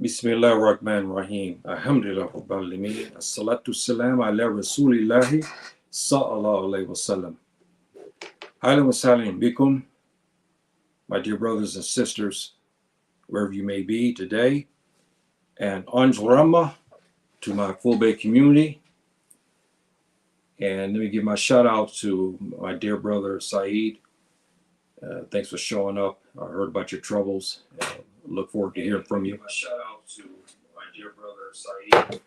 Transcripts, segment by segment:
Bismillah ar-Rahman ar-Rahim. Alhamdulillah Rabbil Alameen. As-salatu salam ala Rasulillahi sallallahu alayhi wa sallam. Ahlan wa sahlan bikum, my dear brothers and sisters, wherever you may be today. And Anjul Rama to my full bay community. And let me give my shout out to my dear brother Saeed. Thanks for showing up. I heard about your troubles. Look forward to hearing from you. My shout out to my dear brother Saeed.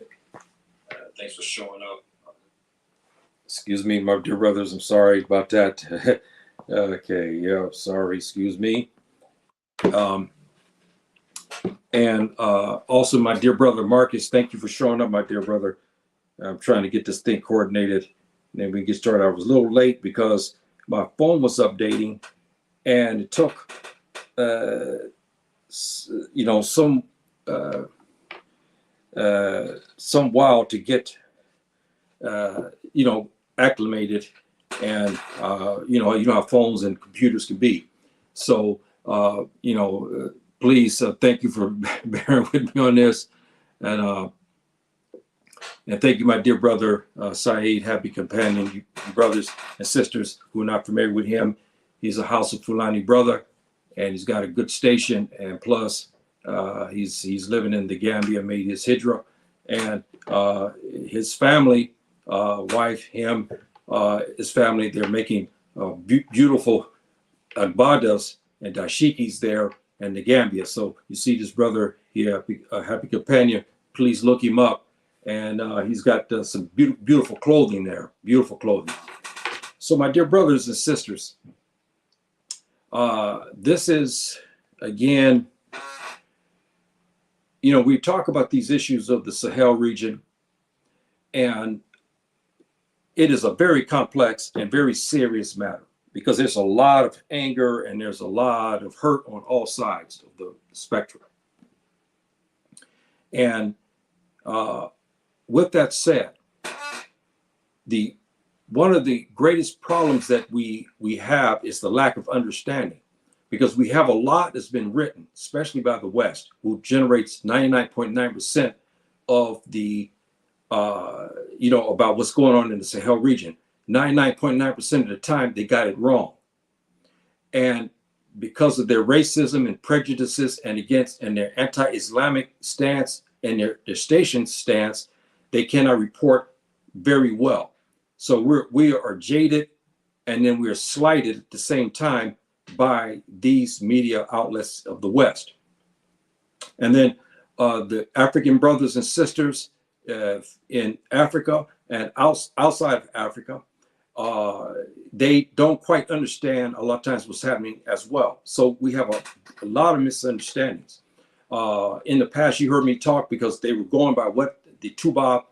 Thanks for showing up. Excuse me, my dear brothers. I'm sorry about that. Okay, yeah, sorry. Excuse me. And also, my dear brother Marcus, thank you for showing up, my dear brother. I'm trying to get this thing coordinated. And then we get started. I was a little late because my phone was updating, and it took, some while to get, acclimated, and you know how phones and computers can be. So please, thank you for bearing with me on this, and thank you, my dear brother Saeed, happy companion, you brothers and sisters who are not familiar with him. He's a House of Fulani brother, and he's got a good station, and plus he's living in the Gambia, made his hijrah, and his family, wife, him, his family, they're making beautiful agbadas and dashikis there in the Gambia. So you see this brother here, a happy companion. Please look him up, and he's got some beautiful clothing there, beautiful clothing. So my dear brothers and sisters, this is, again, we talk about these issues of the Sahel region, and it is a very complex and very serious matter because there's a lot of anger and there's a lot of hurt on all sides of the spectrum. And with that said, one of the greatest problems that we have is the lack of understanding, because we have a lot that's been written, especially by the West, who generates 99.9% of the, about what's going on in the Sahel region. 99.9% of the time, they got it wrong. And because of their racism and prejudices and their anti-Islamic stance and their station stance, they cannot report very well. So we are jaded, and then we are slighted at the same time by these media outlets of the West. And then the African brothers and sisters in Africa and outside of Africa, they don't quite understand a lot of times what's happening as well. So we have a lot of misunderstandings. In the past, you heard me talk because they were going by what the Tubab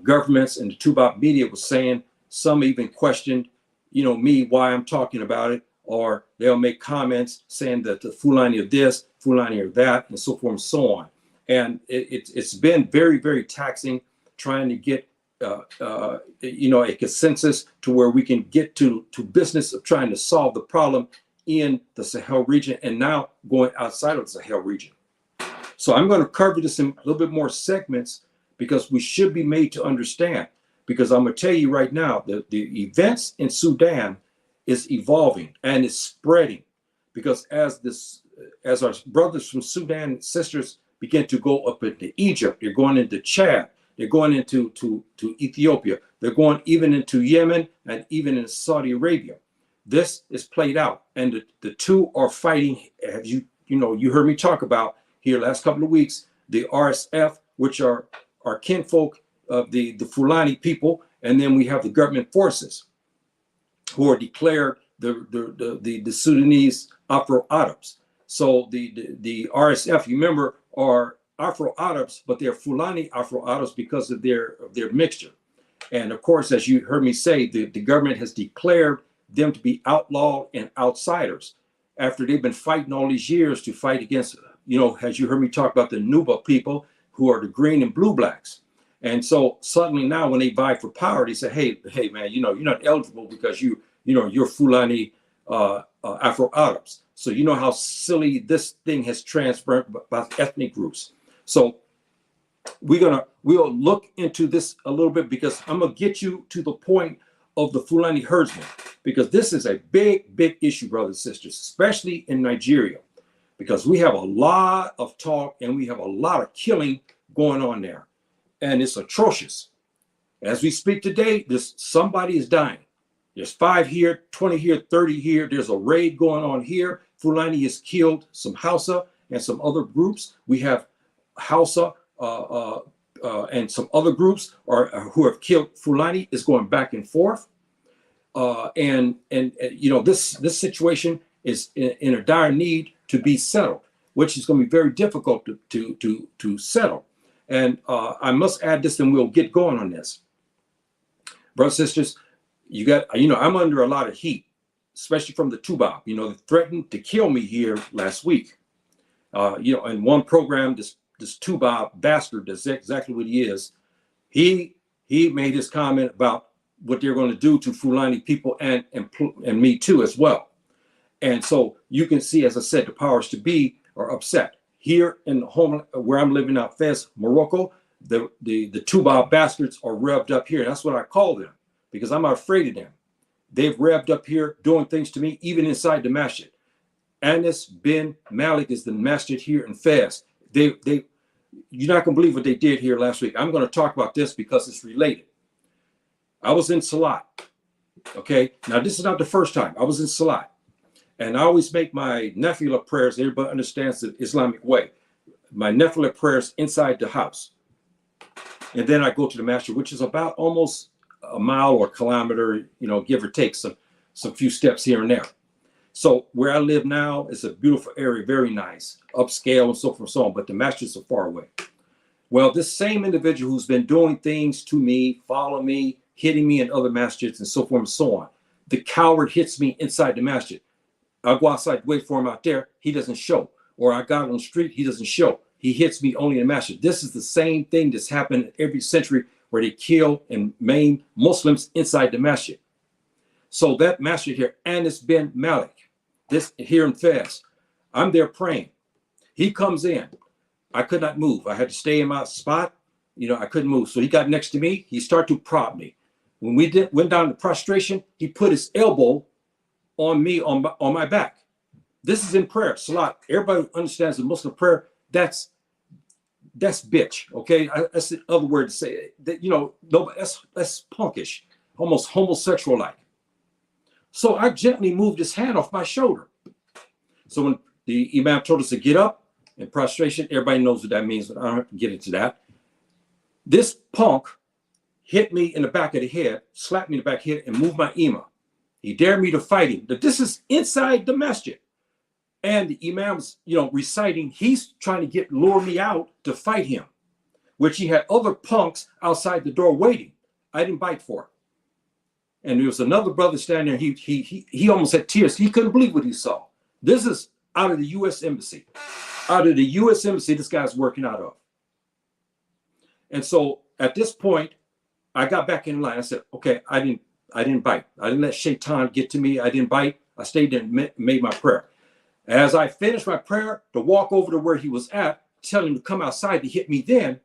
governments and the Tubab media was saying. Some even questioned, me, why I'm talking about it, or they'll make comments saying that the Fulani of this, Fulani of that, and so forth and so on. And it's been very, very taxing trying to get a consensus to where we can get to business of trying to solve the problem in the Sahel region and now going outside of the Sahel region. So I'm going to cover this in a little bit more segments because we should be made to understand. Because I'm going to tell you right now, the events in Sudan is evolving and it's spreading. Because as our brothers from Sudan and sisters begin to go up into Egypt, they're going into Chad, they're going into to Ethiopia, they're going even into Yemen and even in Saudi Arabia. This is played out, and the two are fighting. As you heard me talk about here last couple of weeks, the RSF, which are kinfolk of the Fulani people, and then we have the government forces who are declared the Sudanese Afro-Arabs. So the RSF, you remember, are Afro-Arabs, but they're Fulani Afro-Arabs because of their mixture. And of course, as you heard me say, the government has declared them to be outlawed and outsiders after they've been fighting all these years to fight against, as you heard me talk about the Nuba people, who are the green and blue blacks. And so suddenly now when they vie for power, they say, hey, man, you're not eligible because you're Fulani Afro-Arabs. So you know how silly this thing has transferred by ethnic groups. So we'll look into this a little bit, because I'm gonna get you to the point of the Fulani Herdsmen, because this is a big issue, brothers and sisters, especially in Nigeria, because we have a lot of talk and we have a lot of killing going on there, and it's atrocious. As we speak today, somebody is dying. There's 5 here, 20 here, 30 here. There's a raid going on here. Fulani has killed some Hausa and some other groups. We have Hausa and some other groups who have killed Fulani is going back and forth. And you know, this situation is in a dire need to be settled, which is going to be very difficult to settle. And I must add this, and we'll get going on this. Brothers and sisters, I'm under a lot of heat, especially from the Tubab. You know, they threatened to kill me here last week. In one program, this Tubab bastard, that's exactly what he is. He made his comment about what they're going to do to Fulani people and me too as well. And so you can see, as I said, the powers to be are upset. Here in the home where I'm living out, Fez, Morocco, the Tubab bastards are revved up here. That's what I call them, because I'm not afraid of them. They've revved up here doing things to me, even inside the masjid. Anas bin Malik is the masjid here in Fez. You're not going to believe what they did here last week. I'm going to talk about this because it's related. I was in Salat. Okay, now this is not the first time. I was in Salat, and I always make my nafila prayers. Everybody understands the Islamic way. My nafila prayers inside the house, and then I go to the masjid, which is about almost a mile or a kilometer, give or take some few steps here and there. So where I live now is a beautiful area, very nice, upscale and so forth and so on, but the masjids are far away. Well, this same individual who's been doing things to me, following me, hitting me in other masjids and so forth and so on, the coward hits me inside the masjid. I go outside, wait for him out there, he doesn't show. Or I got on the street, he doesn't show. He hits me only in the masjid. This is the same thing that's happened every century, where they kill and maim Muslims inside the masjid. So that masjid here, Anas bin Malik, this here in Fez, I'm there praying. He comes in. I could not move. I had to stay in my spot. I couldn't move. So he got next to me. He started to prod me. When we went down to prostration, he put his elbow on me, on my back. This is in prayer, salat. Everybody understands the Muslim prayer. That's bitch, okay? That's the other word to say it. That, no, that's punkish, almost homosexual-like. So I gently moved his hand off my shoulder. So when the imam told us to get up in prostration, everybody knows what that means, but I don't have to get into that. This punk hit me in the back of the head, slapped me in the back of the head, and moved my imam. He dared me to fight him. But this is inside the masjid. And the imam's, reciting, he's trying to lure me out to fight him, which he had other punks outside the door waiting. I didn't bite for it. And there was another brother standing there. He almost had tears. He couldn't believe what he saw. This is out of the U.S. Embassy. Out of the U.S. Embassy, this guy's working out of. And so at this point, I got back in line. I said, okay, I didn't bite. I didn't let Shaitan get to me. I didn't bite. I stayed there and made my prayer. As I finished my prayer, to walk over to where he was at, tell him to come outside to hit me, then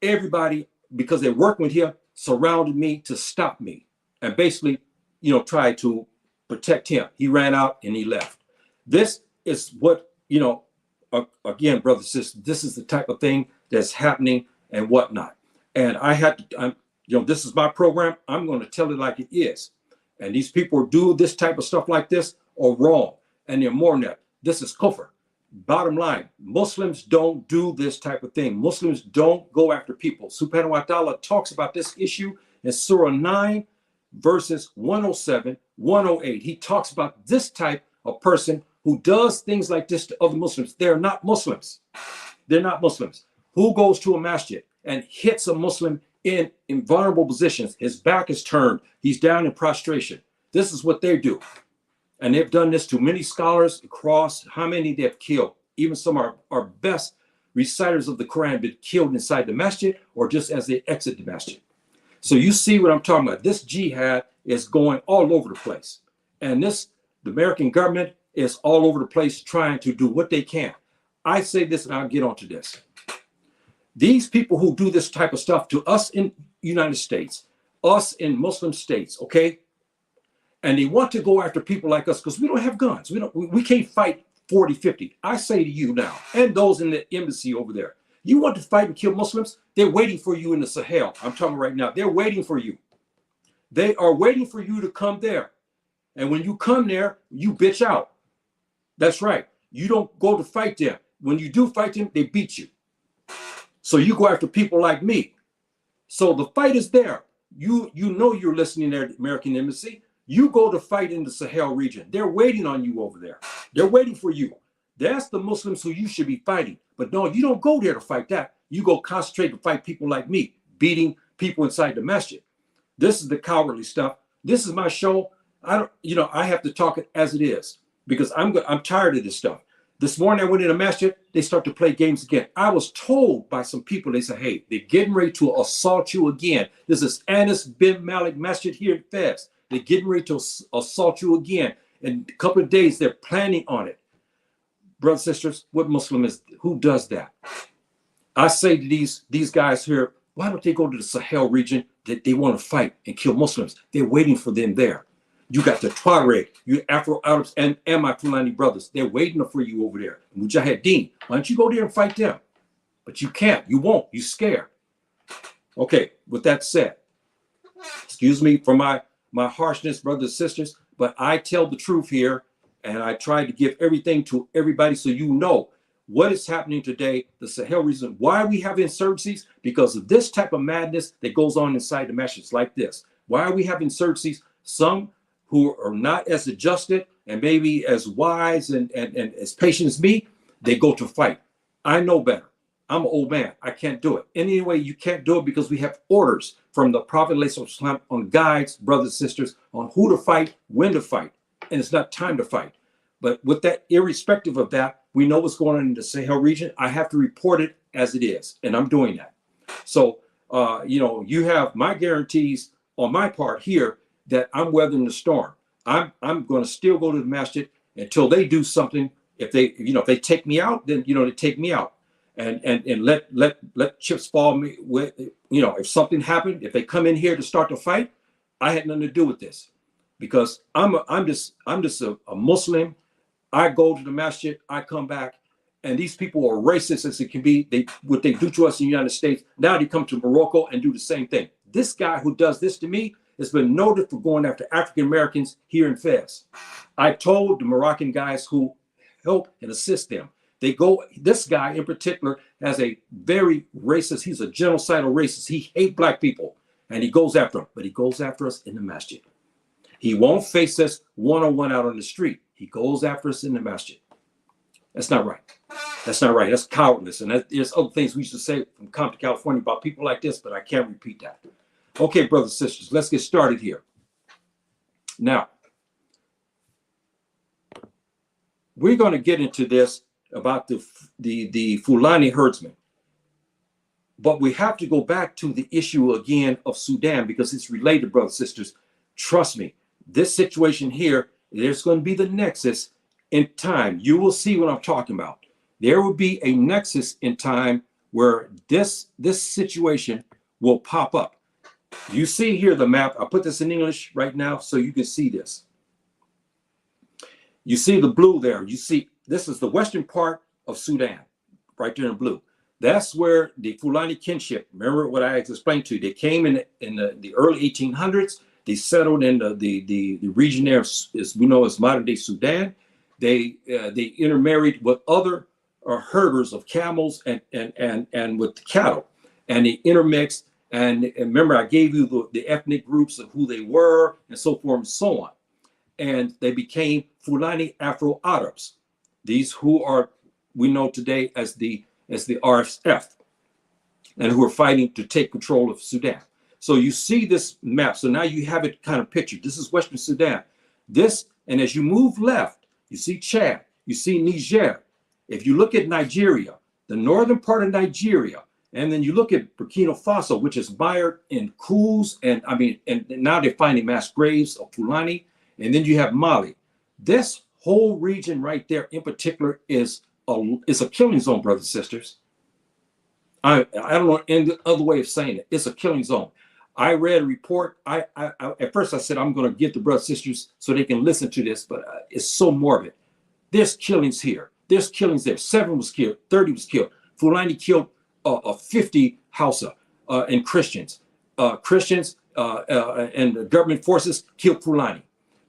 everybody, because they're working with him, surrounded me to stop me and basically, tried to protect him. He ran out and he left. This is what, again, brothers and sisters, this is the type of thing that's happening and whatnot. And I had to, this is my program. I'm going to tell it like it is. And these people who do this type of stuff like this are wrong. And they're more than that. This is kufr. Bottom line, Muslims don't do this type of thing. Muslims don't go after people. Subhanahu wa ta'ala talks about this issue in Surah 9, verses 107, 108. He talks about this type of person who does things like this to other Muslims. They're not Muslims. They're not Muslims. Who goes to a masjid and hits a Muslim in vulnerable positions? His back is turned. He's down in prostration. This is what they do. And they've done this to many scholars across how many they've killed. Even some of our best reciters of the Quran been killed inside the masjid or just as they exit the masjid. So you see what I'm talking about. This jihad is going all over the place. And the American government is all over the place trying to do what they can. I say this and I'll get onto this. These people who do this type of stuff to us in United States, us in Muslim states, okay? And they want to go after people like us because we don't have guns. We can't fight 40, 50. I say to you now, and those in the embassy over there, you want to fight and kill Muslims? They're waiting for you in the Sahel. I'm talking right now. They're waiting for you. They are waiting for you to come there. And when you come there, you bitch out. That's right. You don't go to fight them. When you do fight them, they beat you. So you go after people like me. So the fight is there. You know you're listening there at the American Embassy. You go to fight in the Sahel region. They're waiting on you over there. They're waiting for you. That's the Muslims who you should be fighting. But no, you don't go there to fight that. You go concentrate to fight people like me, beating people inside the masjid. This is the cowardly stuff. This is my show. I have to talk it as it is because I'm tired of this stuff. This morning I went in a masjid, they start to play games again. I was told by some people, they said, hey, they're getting ready to assault you again. This is Anas bin Malik Masjid here in Fez. They're getting ready to assault you again. In a couple of days, they're planning on it. Brothers and sisters, what Muslim is, who does that? I say to these guys here, why don't they go to the Sahel region that they want to fight and kill Muslims? They're waiting for them there. You got the Tuareg, you Afro-Arabs, and my Fulani brothers. They're waiting for you over there. Mujahideen, why don't you go there and fight them? But you can't, you won't, you're scared. Okay, with that said, excuse me for my harshness, brothers and sisters, but I tell the truth here, and I try to give everything to everybody so you know what is happening today, the Sahel region. Why we have insurgencies? Because of this type of madness that goes on inside the masjids like this. Why are we having insurgencies? Some who are not as adjusted and maybe as wise and as patient as me, they go to fight. I know better. I'm an old man. I can't do it. Anyway, you can't do it because we have orders from the Prophet ﷺ on guides, brothers and sisters, on who to fight, when to fight. And it's not time to fight. But with that, irrespective of that, we know what's going on in the Sahel region. I have to report it as it is, and I'm doing that. So, you have my guarantees on my part here that I'm weathering the storm. I'm going to still go to the masjid until they do something. If they take me out, then they take me out, and let chips fall me with. If something happened, if they come in here to start the fight, I had nothing to do with this, because I'm just a Muslim. I go to the masjid, I come back, and these people are racist as it can be. What they do to us in the United States, now they come to Morocco and do the same thing. This guy who does this to me has been noted for going after African Americans here in Fez. I told the Moroccan guys who help and assist them, this guy in particular has a very racist, he's a genocidal racist. He hates black people and he goes after them, but he goes after us in the masjid. He won't face us one-on-one out on the street. He goes after us in the masjid. That's not right. That's not right. That's cowardness. And there's other things we should say from Compton, California about people like this, but I can't repeat that. Okay, brothers and sisters, let's get started here. Now, we're going to get into this about the Fulani Herdsmen. But we have to go back to the issue again of Sudan because it's related, brothers and sisters. Trust me, this situation here, there's going to be the nexus in time. You will see what I'm talking about. There will be a nexus in time where this situation will pop up. You see here the map. I put this in English right now so you can see this. You see the blue there. You see this is the western part of Sudan, right there in blue. That's where the Fulani kinship, remember what I explained to you, they came in the early 1800s. They settled in the region there, as we know as modern day Sudan. They intermarried with other herders of camels and with cattle, and they intermixed. And remember, I gave you the ethnic groups of who they were and so forth and so on. And they became Fulani Afro-Arabs. These who we know today as the RSF, and who are fighting to take control of Sudan. So you see this map. So now you have it kind of pictured. This is Western Sudan. And as you move left, you see Chad, you see Niger. If you look at Nigeria, the northern part of Nigeria, and then you look at Burkina Faso, which is mired in coups, and now they're finding mass graves of Fulani. And then you have Mali. This whole region right there in particular is a killing zone, brothers and sisters. I don't know any other way of saying it. It's a killing zone. I read a report. I at first I said I'm going to get the brothers and sisters so they can listen to this, but it's so morbid. There's killings here. There's killings there. 7 was killed. 30 was killed. Fulani killed 50 Hausa and Christians. And the government forces killed Fulani.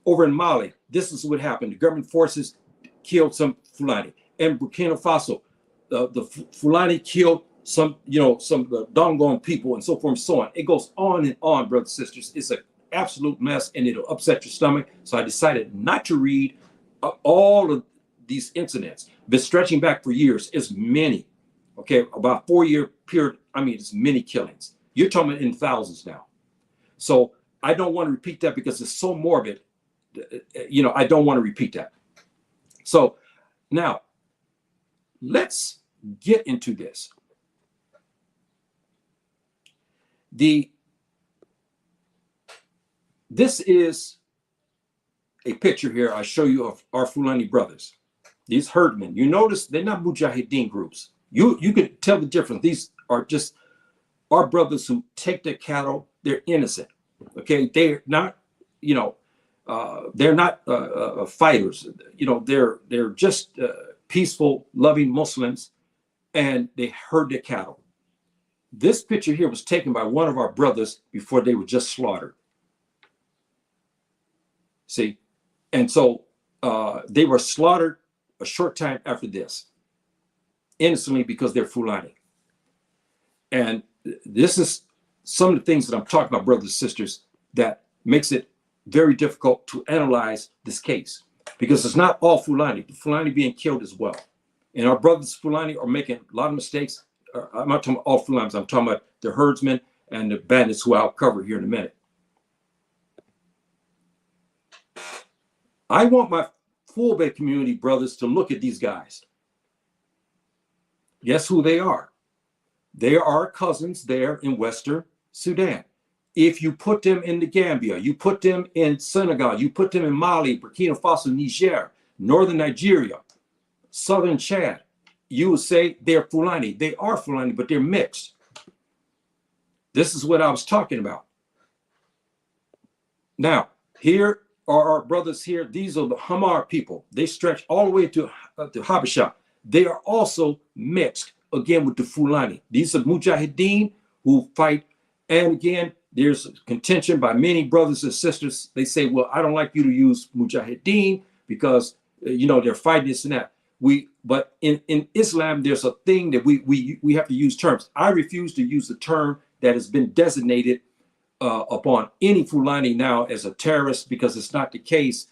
Over in Mali, this is what happened. The government forces killed some Fulani. In Burkina Faso, the Fulani killed some of the Dongon people and so forth and so on. It goes on and on, brothers and sisters. It's an absolute mess and it'll upset your stomach. So I decided not to read all of these incidents. Been stretching back for years. It's many. Okay, about 4-year period. I mean, it's many killings. You're talking in thousands now. So I don't want to repeat that because it's so morbid. I don't want to repeat that. So now let's get into this. This is a picture here I show you of our Fulani brothers, these herdmen. You notice they're not Mujahideen groups. You can tell the difference. These are just our brothers who take their cattle. They're innocent. Okay, they're not, they're not fighters. They're just peaceful, loving Muslims, and they herd their cattle. This picture here was taken by one of our brothers before they were just slaughtered. See, and so they were slaughtered a short time after this, innocently because they're Fulani. And this is some of the things that I'm talking about, brothers and sisters, that makes it very difficult to analyze this case, because it's not all Fulani. The Fulani being killed as well. And our brothers Fulani are making a lot of mistakes. I'm not talking about all Fulanis. I'm talking about the herdsmen and the bandits, who I'll cover here in a minute. I want my Fulbe community brothers to look at these guys. Guess who they are? They are our cousins there in Western Sudan. If you put them in the Gambia, you put them in Senegal, you put them in Mali, Burkina Faso, Niger, Northern Nigeria, Southern Chad, you would say they're Fulani. They are Fulani, but they're mixed. This is what I was talking about. Now, here are our brothers here. These are the Hamar people. They stretch all the way to Habasha. They are also mixed, again, with the Fulani. These are Mujahideen who fight. And again, there's contention by many brothers and sisters. They say, well, I don't like you to use Mujahideen because, they're fighting this and that. But in Islam, there's a thing that we have to use terms. I refuse to use the term that has been designated upon any Fulani now as a terrorist, because it's not the case,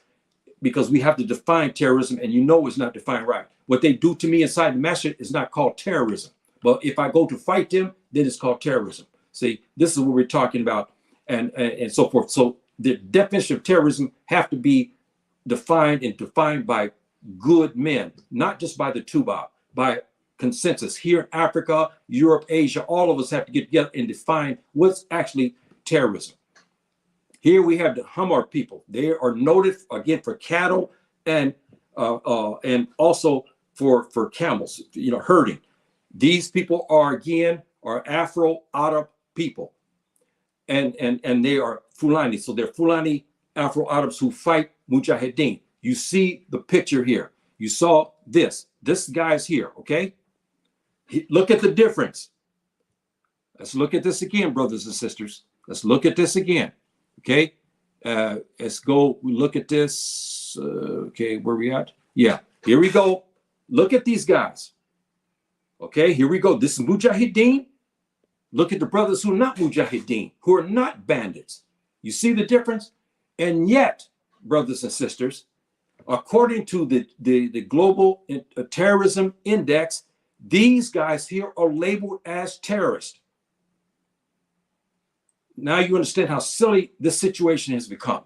because we have to define terrorism, and it's not defined right. What they do to me inside the masjid is not called terrorism. But if I go to fight them, then it's called terrorism. See, this is what we're talking about, and so forth. So the definition of terrorism have to be defined by good men, not just by the Tuba, by consensus. Here in Africa, Europe, Asia, all of us have to get together and define what's actually terrorism. Here we have the Hamar people. They are noted again for cattle and also for camels, herding. These people are Afro-Arab people, and they are Fulani. So they're Fulani Afro-Arabs who fight Mujahideen. You see the picture here. You saw this. This guy's here, okay? Look at the difference. Let's look at this again, brothers and sisters. Let's look at this again, okay? Let's go look at this. Okay, where we at? Yeah, here we go. Look at these guys. Okay, here we go. This is Mujahideen. Look at the brothers who are not Mujahideen, who are not bandits. You see the difference? And yet, brothers and sisters, according to the Global Terrorism Index, these guys here are labeled as terrorists. Now you understand how silly this situation has become.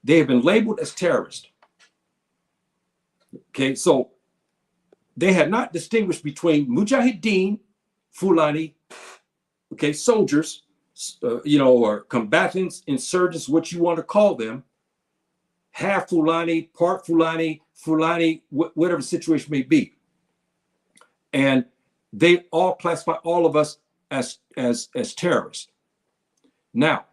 They have been labeled as terrorists. Okay, so they had not distinguished between Mujahideen, Fulani, okay, soldiers, or combatants, insurgents, what you want to call them, half Fulani, part Fulani, whatever the situation may be. And they all classify all of us as terrorists. Now,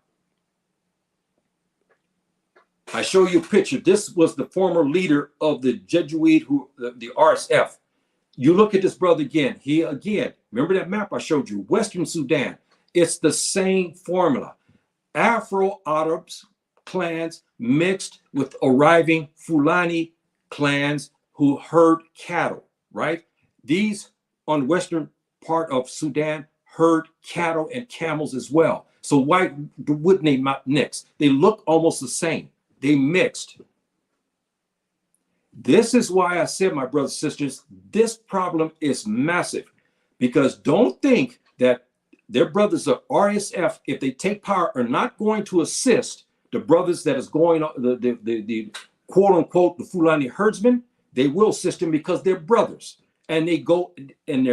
I show you a picture. This was the former leader of the Jesuit, the RSF. You look at this brother again. He again, remember that map I showed you, Western Sudan. It's the same formula. Afro-Arabs clans mixed with arriving Fulani clans who herd cattle, right? These on the western part of Sudan herd cattle and camels as well. So why wouldn't they mix? They look almost the same. They mixed. This is why I said, my brothers and sisters, this problem is massive, because don't think that their brothers of RSF, if they take power, are not going to assist the brothers that is going on the quote unquote the Fulani herdsmen. They will assist them because they're brothers, and they go and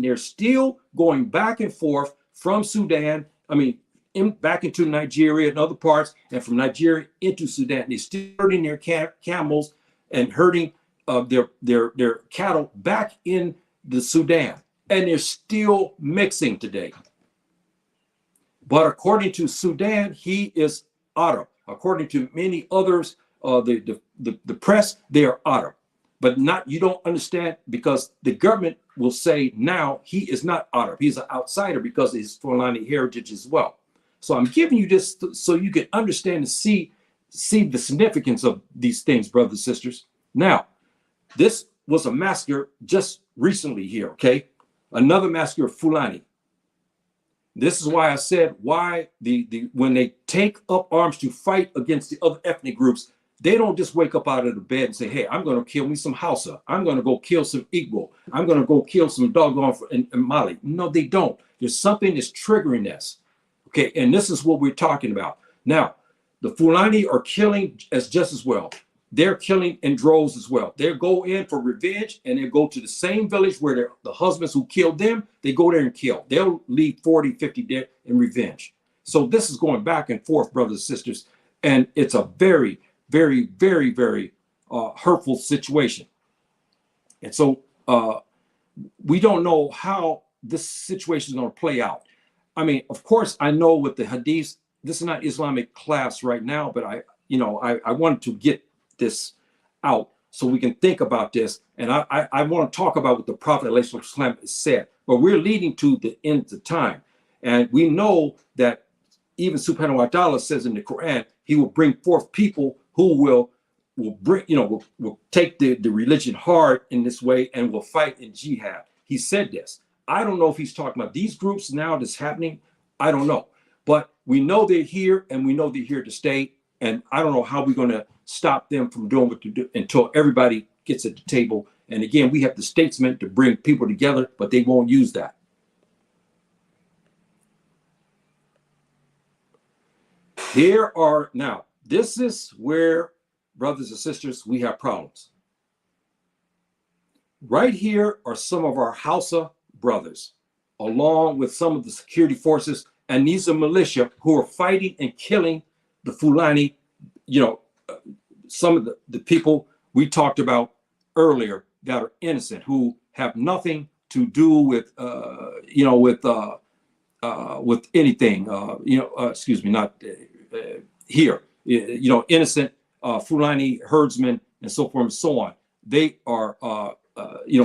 they're still going back and forth from Sudan. I mean, back into Nigeria and other parts, and from Nigeria into Sudan. They're still herding their camels and herding their cattle back in the Sudan, and they're still mixing today. But according to Sudan, he is Arab. According to many others, the press, they are Arab. But not, you don't understand, because the government will say now he is not Arab. He's an outsider because of his Fulani heritage as well. So I'm giving you this so you can understand and see the significance of these things, brothers and sisters. Now, this was a massacre just recently here, okay? Another massacre of Fulani. This is why I said why when they take up arms to fight against the other ethnic groups, they don't just wake up out of the bed and say, hey, I'm going to kill me some Hausa. I'm going to go kill some Igbo. I'm going to go kill some doggone in Mali. No, they don't. There's something that's triggering this. Okay, and this is what we're talking about. Now, the Fulani are killing just as well. They're killing in droves as well. They go in for revenge, and they go to the same village where the husbands who killed them, they go there and kill. They'll leave 40, 50 dead in revenge. So this is going back and forth, brothers and sisters, and it's a very, very, very, very hurtful situation. And so we don't know how this situation is going to play out. I mean, of course, I know with the hadiths, this is not Islamic class right now, but I wanted to get this out so we can think about this. And I want to talk about what the Prophet ﷺ said. But we're leading to the end of time. And we know that even Subhanahu wa ta'ala says in the Quran, he will bring forth people who will bring, will take the religion hard in this way and will fight in jihad. He said this. I don't know if he's talking about these groups now that's happening. I don't know. But we know they're here, and we know they're here to stay. And I don't know how we're going to stop them from doing what to do until everybody gets at the table. And again, we have the statesmen to bring people together, but they won't use that. Now, this is where, brothers and sisters, we have problems. Right here are some of our Hausa brothers, along with some of the security forces, and these are militia who are fighting and killing the Fulani, some of the people we talked about earlier that are innocent, who have nothing to do with anything, excuse me, not here, innocent Fulani herdsmen and so forth and so on. They are,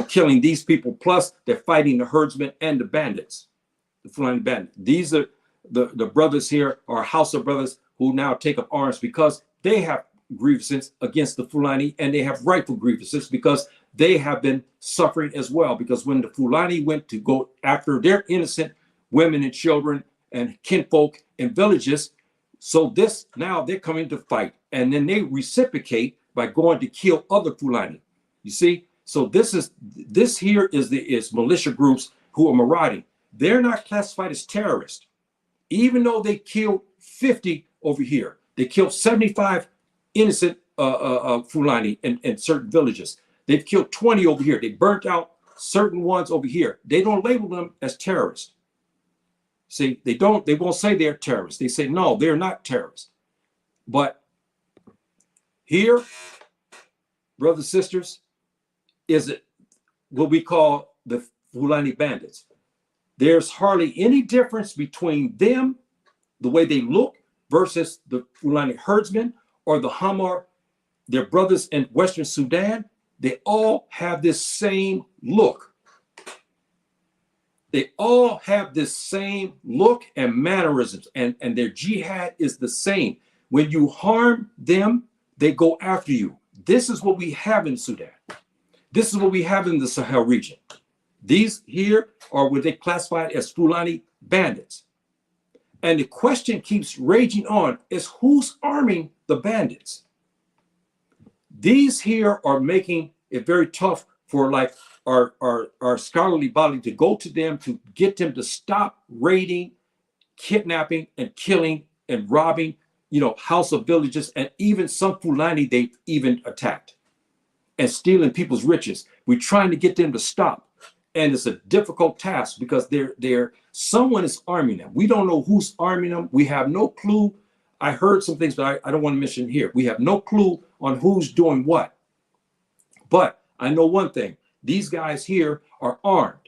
killing these people. Plus, they're fighting the herdsmen and the bandits, the Fulani bandits. These are the brothers here, are Hausa brothers who now take up arms because they have grievances against the Fulani, and they have rightful grievances because they have been suffering as well. Because when the Fulani went to go after their innocent women and children and kinfolk in villages, so now they're coming to fight, and then they reciprocate by going to kill other Fulani. You see, so this here is militia groups who are marauding. They're not classified as terrorists, even though they killed 50 over here. They killed 75 innocent Fulani in certain villages. They've killed 20 over here. They burnt out certain ones over here. They don't label them as terrorists. See, they won't say they're terrorists. They say, no, they're not terrorists. But here, brothers and sisters, is it what we call the Fulani bandits. There's hardly any difference between them, the way they look, versus the Fulani herdsmen or the Hamar, their brothers in Western Sudan. They all have this same look. They all have this same look and mannerisms, and their jihad is the same. When you harm them, they go after you. This is what we have in Sudan. This is what we have in the Sahel region. These here are what they classified as Fulani bandits. And the question keeps raging on is who's arming the bandits? These here are making it very tough for like our scholarly body to go to them to get them to stop raiding, kidnapping and killing and robbing, house of villages, and even some Fulani they've even attacked and stealing people's riches. We're trying to get them to stop. And it's a difficult task because someone is arming them. We don't know who's arming them. We have no clue. I heard some things, but I don't want to mention here. We have no clue on who's doing what. But I know one thing. These guys here are armed.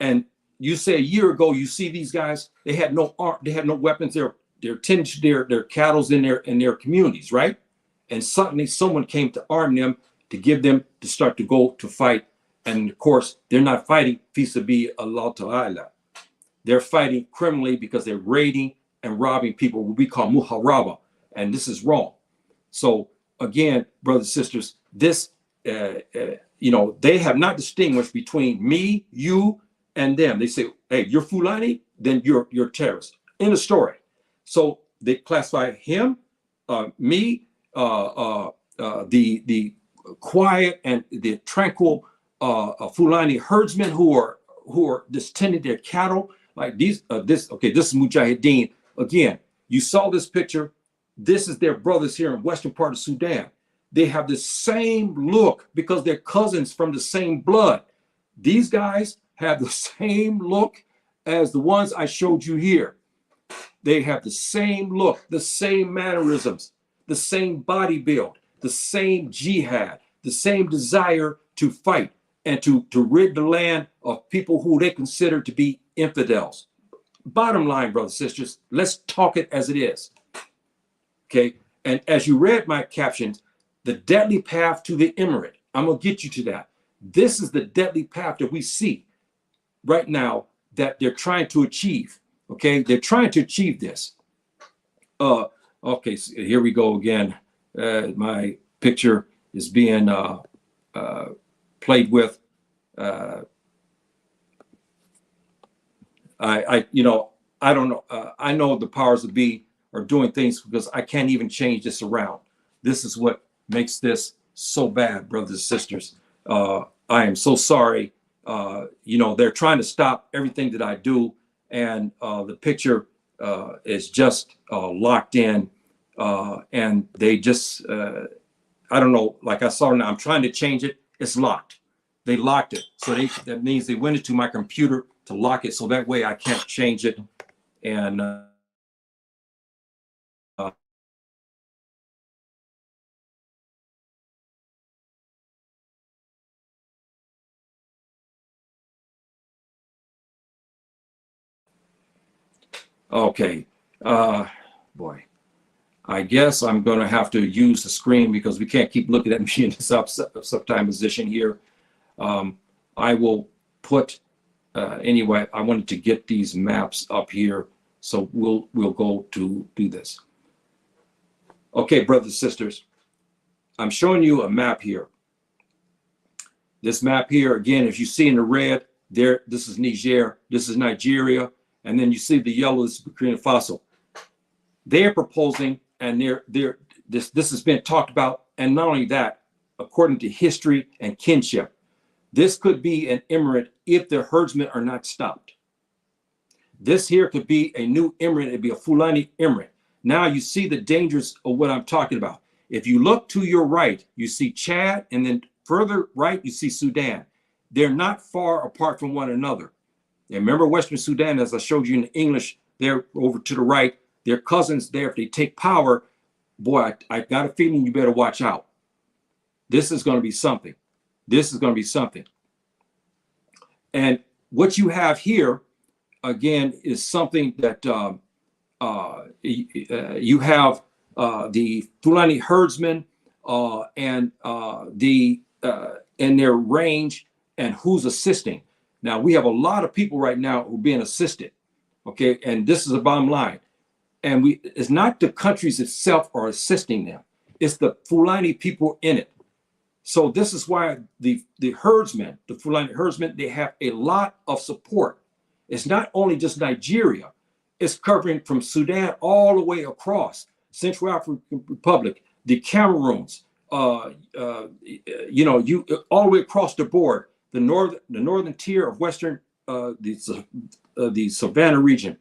And you say a year ago, you see these guys, they had no weapons. They're tending to their cattle in their communities, right? And suddenly someone came to arm them to give them to start to go to fight. And of course, they're not fighting vis-a-vis Allah Ta'ala. They're fighting criminally because they're raiding and robbing people, what we call muharaba. And this is wrong. So again, brothers and sisters, this, they have not distinguished between me, you, and them. They say, hey, you're Fulani, then you're terrorist. In the story. So they classify him, me, the quiet and the tranquil Fulani herdsmen who are just tending their cattle like these. This is Mujahideen. Again, you saw this picture. This is their brothers here in western part of Sudan. They have the same look because they're cousins from the same blood. These guys have the same look as the ones I showed you here. They have the same look, the same mannerisms, the same body build, the same jihad, the same desire to fight and to rid the land of people who they consider to be infidels. Bottom line, brothers and sisters, let's talk it as it is. Okay. And as you read my captions, the deadly path to the emirate, I'm going to get you to that. This is the deadly path that we see right now that they're trying to achieve. Okay. They're trying to achieve this. Okay. So here we go again. My picture is being played with. I don't know. I know the powers that be are doing things because I can't even change this around. This is what makes this so bad, brothers and sisters. I am so sorry. They're trying to stop everything that I do, and the picture is just locked in, and they just, I don't know, like I saw now, I'm trying to change it. It's locked. They locked it. So that means they went into my computer to lock it. So that way I can't change it. And okay. Boy, I guess I'm going to have to use the screen because we can't keep looking at me in this uptime position here. I will put, anyway, I wanted to get these maps up here. So we'll go to do this. Okay, brothers and sisters, I'm showing you a map here. This map here, again, if you see in the red, there, this is Niger, this is Nigeria, and then you see the yellow is Burkina Faso. They're proposing, and this has been talked about, and not only that, according to history and kinship, this could be an emirate if the herdsmen are not stopped. This here could be a new emirate. It'd be a Fulani emirate. Now you see the dangers of what I'm talking about. If you look to your right, you see Chad, and then further right, you see Sudan. They're not far apart from one another. And remember Western Sudan, as I showed you in English, they're over to the right. They're cousins there. If they take power, boy, I got a feeling you better watch out. This is going to be something. This is going to be something. And what you have here, again, is something that you have the Fulani herdsmen and in their range and who's assisting. Now, we have a lot of people right now who are being assisted, okay? And this is the bottom line. And it's not the countries itself are assisting them. It's the Fulani people in it. So this is why the herdsmen, the Fulani herdsmen, they have a lot of support. It's not only just Nigeria, it's covering from Sudan all the way across Central African Republic, the Cameroons, you all the way across the board, the northern tier of Western, the Savannah region.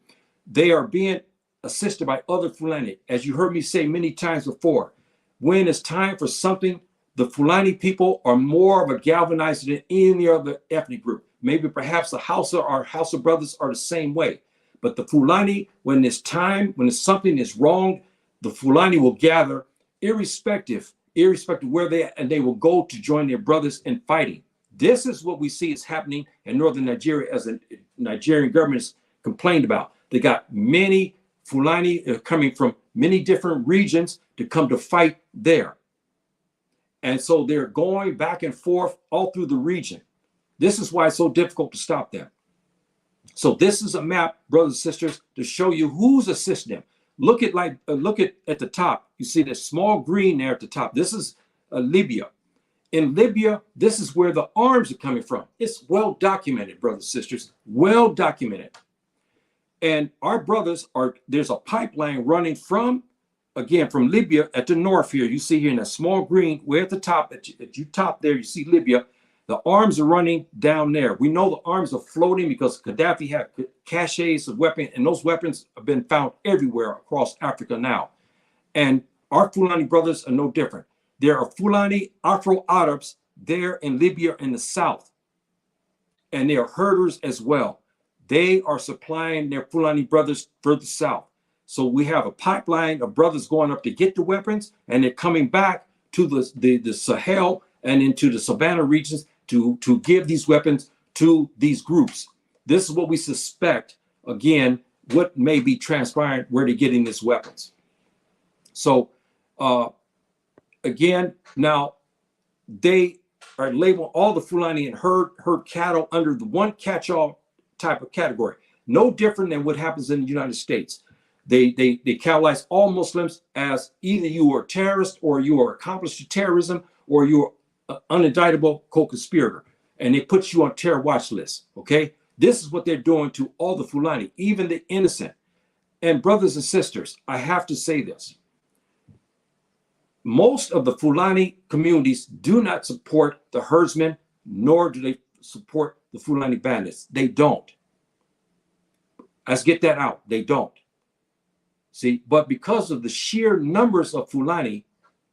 They are being assisted by other Fulani. As you heard me say many times before, when it's time for something, the Fulani people are more of a galvanizer than any other ethnic group. Maybe perhaps the Hausa or Hausa brothers are the same way. But the Fulani, when it's time, when it's something is wrong, the Fulani will gather irrespective where they are, and they will go to join their brothers in fighting. This is what we see is happening in northern Nigeria, as the Nigerian government has complained about. They got many Fulani coming from many different regions to come to fight there. And so they're going back and forth all through the region. This is why it's so difficult to stop them. So this is a map, brothers and sisters, to show you who's assisting them. Look at the top. You see the small green there at the top. This is Libya. In Libya, this is where the arms are coming from. It's well documented, brothers and sisters, well documented. And our brothers there's a pipeline running from Libya at the north here. You see here in that small green, way at the top, at you top there, you see Libya. The arms are running down there. We know the arms are floating because Gaddafi had caches of weapons, and those weapons have been found everywhere across Africa now. And our Fulani brothers are no different. There are Fulani Afro-Arabs there in Libya in the south, and they are herders as well. They are supplying their Fulani brothers further south. So we have a pipeline of brothers going up to get the weapons, and they're coming back to the Sahel and into the Savannah regions to give these weapons to these groups. This is what we suspect, again, what may be transpiring, where they're getting these weapons. So again, now they are labeled all the Fulani and herd cattle under the one catch-all type of category. No different than what happens in the United States. They categorize all Muslims as either you are a terrorist, or you are accomplice to terrorism, or you are an unindictable co-conspirator, and they put you on terror watch list. Okay, this is what they're doing to all the Fulani, even the innocent. And brothers and sisters, I have to say this: most of the Fulani communities do not support the herdsmen, nor do they support the Fulani bandits. They don't. Let's get that out. They don't. See, but because of the sheer numbers of Fulani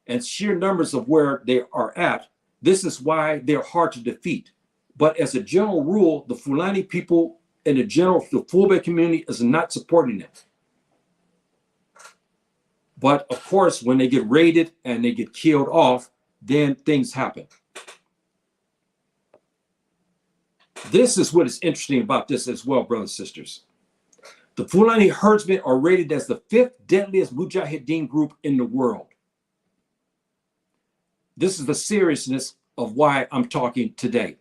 and sheer numbers of where they are at, this is why they're hard to defeat. But as a general rule, the Fulani people and the Fulbe community is not supporting them. But of course, when they get raided and they get killed off, then things happen. This is what is interesting about this as well, brothers and sisters. The Fulani herdsmen are rated as the 5th deadliest Mujahideen group in the world. This is the seriousness of why I'm talking today.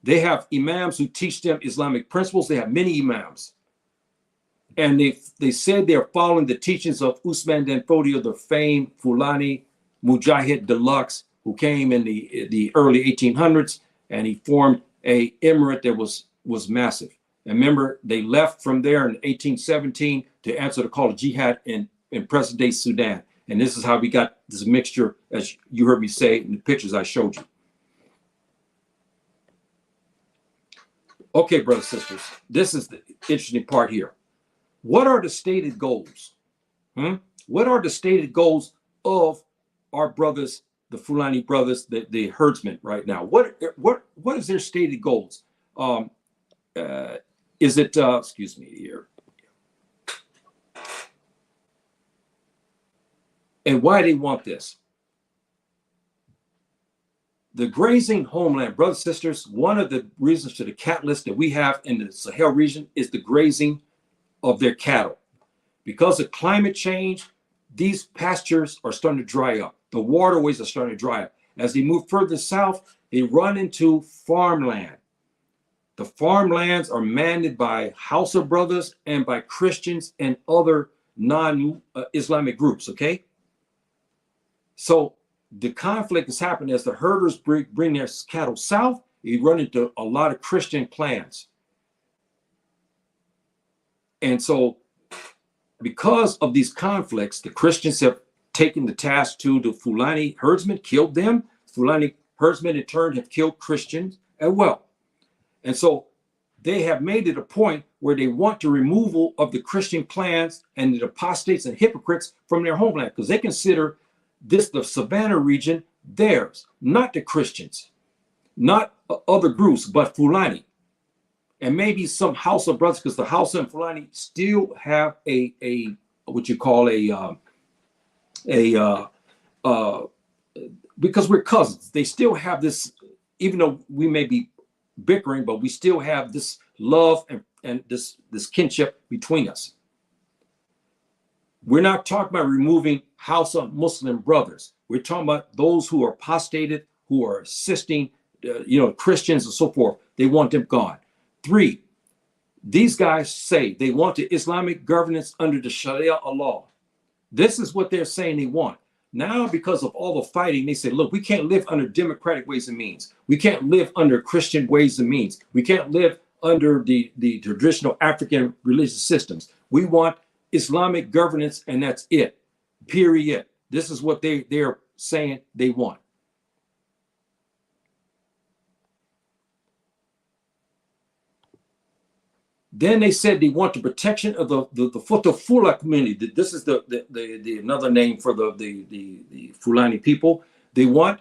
They have imams who teach them Islamic principles. They have many imams. And they said they're following the teachings of Usman Dan Fodio, the famed Fulani Mujahid Deluxe, who came in the early 1800s, and he formed a emirate that was massive. And remember, they left from there in 1817 to answer the call of jihad in present-day Sudan. And this is how we got this mixture, as you heard me say in the pictures I showed you. Okay, brothers and sisters, this is the interesting part here. What are the stated goals? What are the stated goals of our brothers, the Fulani brothers, the herdsmen right now? What is their stated goals? Is it, excuse me here. And why they want this? The grazing homeland, brothers and sisters, one of the reasons to the catalyst that we have in the Sahel region is the grazing of their cattle. Because of climate change, these pastures are starting to dry up. The waterways are starting to dry up. As they move further south, they run into farmland. The farmlands are manned by Hausa brothers and by Christians and other non-Islamic groups, okay? So the conflict is happening as the herders bring their cattle south. You run into a lot of Christian clans. And so because of these conflicts, the Christians have taken the task to the Fulani herdsmen, killed them. Fulani herdsmen in turn have killed Christians as well. And so they have made it a point where they want the removal of the Christian clans and the apostates and hypocrites from their homeland, because they consider this, the Savannah region, theirs, not the Christians, not other groups, but Fulani. And maybe some Hausa brothers, because the Hausa and Fulani still have a what you call because we're cousins, they still have this, even though we may be bickering, but we still have this love and this kinship between us. We're not talking about removing Hausa Muslim brothers. We're talking about those who are apostated, who are assisting, Christians and so forth. They want them gone. 3, these guys say they want the Islamic governance under the Sharia law. This is what they're saying they want. Now, because of all the fighting, they say, look, we can't live under democratic ways and means. We can't live under Christian ways and means. We can't live under the traditional African religious systems. We want Islamic governance, and that's it, period. This is what they're saying they want. Then they said they want the protection of the Futafula community. This is the another name for the Fulani people. They want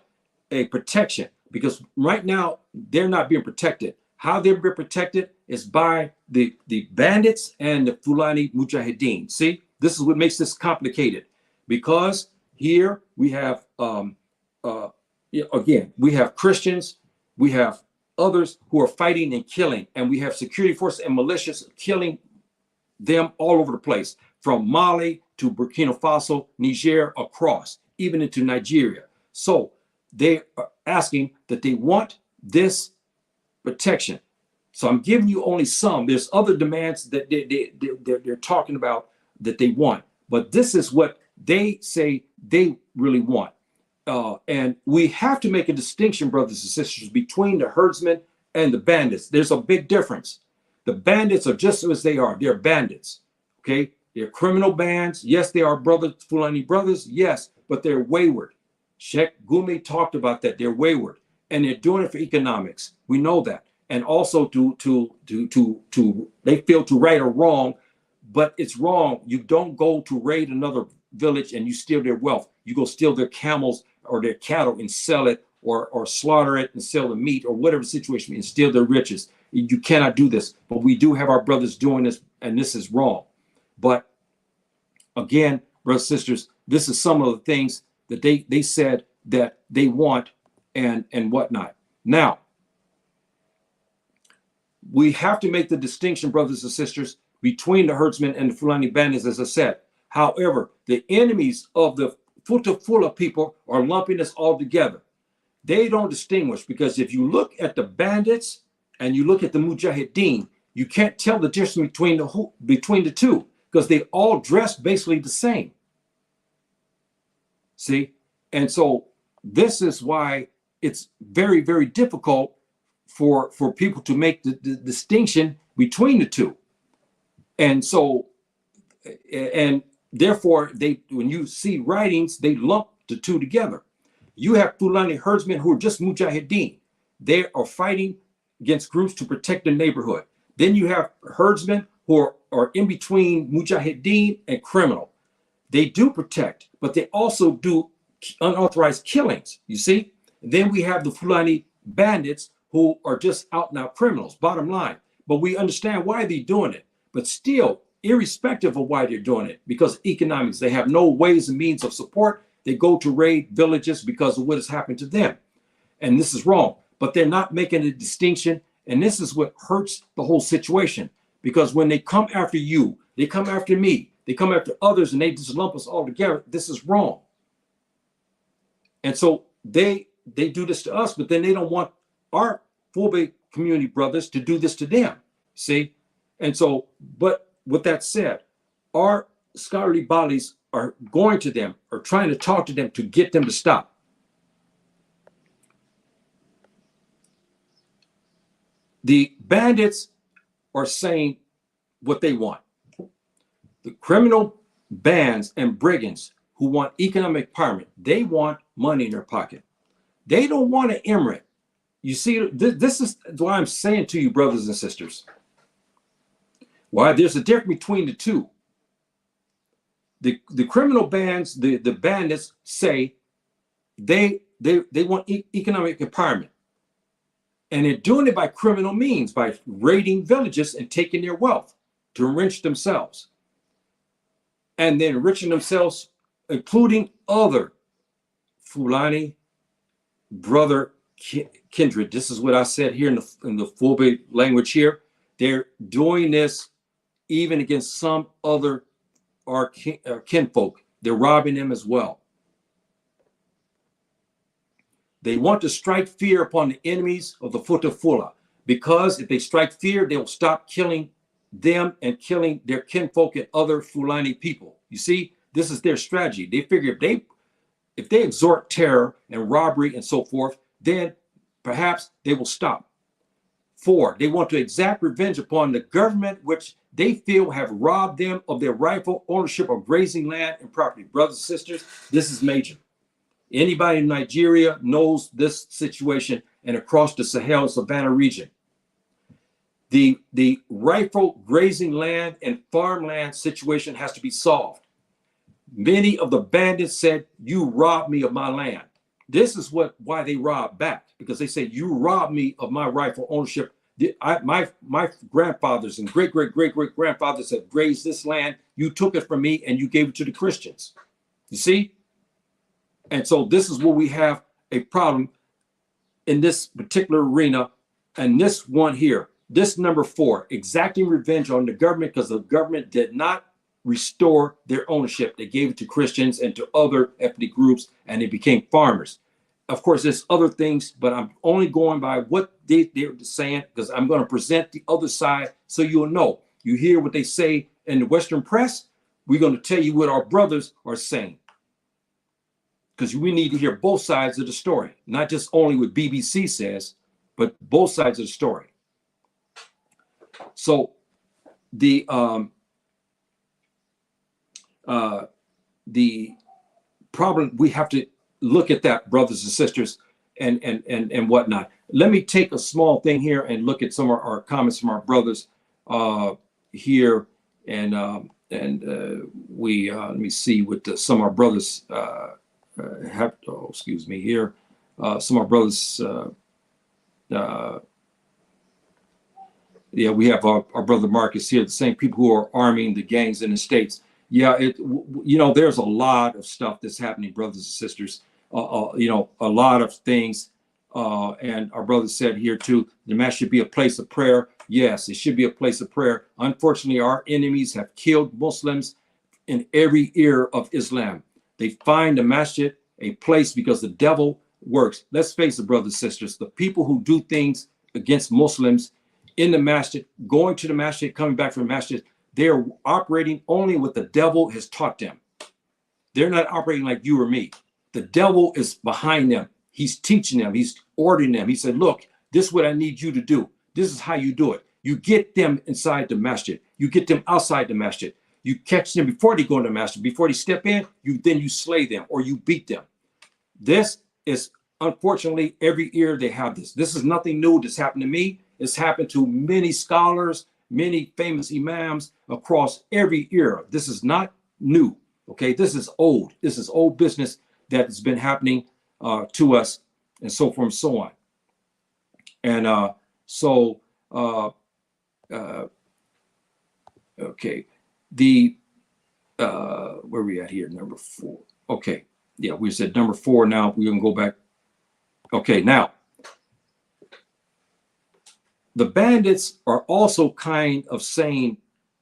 a protection because right now they're not being protected. How they're being protected is by the bandits and the Fulani Mujahideen. See, this is what makes this complicated, because here we have again, we have Christians, we have others who are fighting and killing, and we have security forces and militias killing them all over the place, from Mali to Burkina Faso, Niger, across, even into Nigeria. So they are asking that they want this protection. So I'm giving you only some. There's other demands that they're talking about that they want, but this is what they say they really want. And we have to make a distinction, brothers and sisters, between the herdsmen and the bandits. There's a big difference. The bandits are just as they are. They're bandits, okay? They're criminal bands. Yes, they are brothers, Fulani brothers. Yes, but they're wayward. Sheikh Gumi talked about that. They're wayward, and they're doing it for economics. We know that, and also to they feel to right or wrong, but it's wrong. You don't go to raid another village and you steal their wealth. You go steal their camels or their cattle and sell it, or slaughter it and sell the meat, or whatever situation, and steal their riches. You cannot do this, but we do have our brothers doing this, and this is wrong. But again, brothers and sisters, this is some of the things that they said that they want and whatnot. Now, we have to make the distinction, brothers and sisters, between the herdsmen and the Fulani bandits, as I said. However, the enemies of the Futafula people are lumping us all together. They don't distinguish, because if you look at the bandits and you look at the Mujahideen, you can't tell the difference between the two, because they all dress basically the same. See? And so this is why it's very, very difficult for people to make the distinction between the two. And so, and therefore, when you see writings, they lump the two together. You have Fulani herdsmen who are just Mujahideen. They are fighting against groups to protect the neighborhood. Then you have herdsmen who are in between Mujahideen and criminal. They do protect, but they also do unauthorized killings, you see? And then we have the Fulani bandits who are just out and out criminals, bottom line. But we understand why they're doing it. But still, irrespective of why they're doing it, because of economics, they have no ways and means of support. They go to raid villages because of what has happened to them. and this is wrong. But they're not making a distinction, and this is what hurts the whole situation. Because when they come after you, they come after me, they come after others, and they just lump us all together. This is wrong. And so they do this to us, but then they don't want our Fulbe community brothers to do this to them. See? And so, but with that said, our scholarly bodies are going to them or trying to talk to them to get them to stop. The bandits are saying what they want. The criminal bands and brigands who want economic empowerment, they want money in their pocket. They don't want an emirate. You see, this is why I'm saying to you, brothers and sisters, why there's a difference between the two. The criminal bands, the bandits say they want economic empowerment. And they're doing it by criminal means, by raiding villages and taking their wealth to enrich themselves. And then enriching themselves, including other Fulani brother kindred. This is what I said here in the Fulbe language here. They're doing this even against some other our kinfolk. They're robbing them as well. They want to strike fear upon the enemies of the Futafula, because if they strike fear, they'll stop killing them and killing their kinfolk and other Fulani people. You see, this is their strategy. They figure if they exhort terror and robbery and so forth, then perhaps they will stop. 4, they want to exact revenge upon the government, which they feel have robbed them of their rightful ownership of grazing land and property. Brothers and sisters, this is major. Anybody in Nigeria knows this situation, and across the Sahel and Savannah region. The rightful grazing land and farmland situation has to be solved. Many of the bandits said, "You robbed me of my land." This is why they robbed back, because they say, "You robbed me of my rightful ownership. My grandfathers and great grandfathers have grazed this land. You took it from me and you gave it to the Christians." You see? And so this is where we have a problem in this particular arena. And this one here, this number 4, exacting revenge on the government, because the government did not restore their ownership. They gave it to Christians and to other ethnic groups, and they became farmers. Of course, there's other things, but I'm only going by what they're saying, because I'm going to present the other side so you'll know. You hear what they say in the Western press, we're going to tell you what our brothers are saying. Because we need to hear both sides of the story, not just only what BBC says, but both sides of the story. So the problem, we have to look at that, brothers and sisters, and whatnot. Let me take a small thing here and look at some of our comments from our brothers here, and we let me see what some of our brothers have. Oh, excuse me here. Some of our brothers. Yeah, we have our brother Marcus here, the same people who are arming the gangs in the States. Yeah, there's a lot of stuff that's happening, brothers and sisters. A lot of things. And our brother said here too, the mass should be a place of prayer. Yes, it should be a place of prayer. Unfortunately, our enemies have killed Muslims in every era of Islam. They find the masjid a place because the devil works. Let's face it, brothers and sisters, the people who do things against Muslims in the masjid, going to the masjid, coming back from the masjid, they're operating only what the devil has taught them. They're not operating like you or me. The devil is behind them. He's teaching them. He's ordering them. He said, look, this is what I need you to do. This is how you do it. You get them inside the masjid. You get them outside the masjid. You catch them before they go into the masjid. Before they step in, then you slay them or you beat them. This is, unfortunately, every year they have this. This is nothing new. This happened to me. It's happened to many scholars, many famous imams across every era. This is not new. Okay, this is old. This is old business that has been happening to us, and so forth and so on. And okay, where are we at here? Number 4. Okay, yeah, we said number 4. Now we're gonna go back Okay, now the bandits are also kind of saying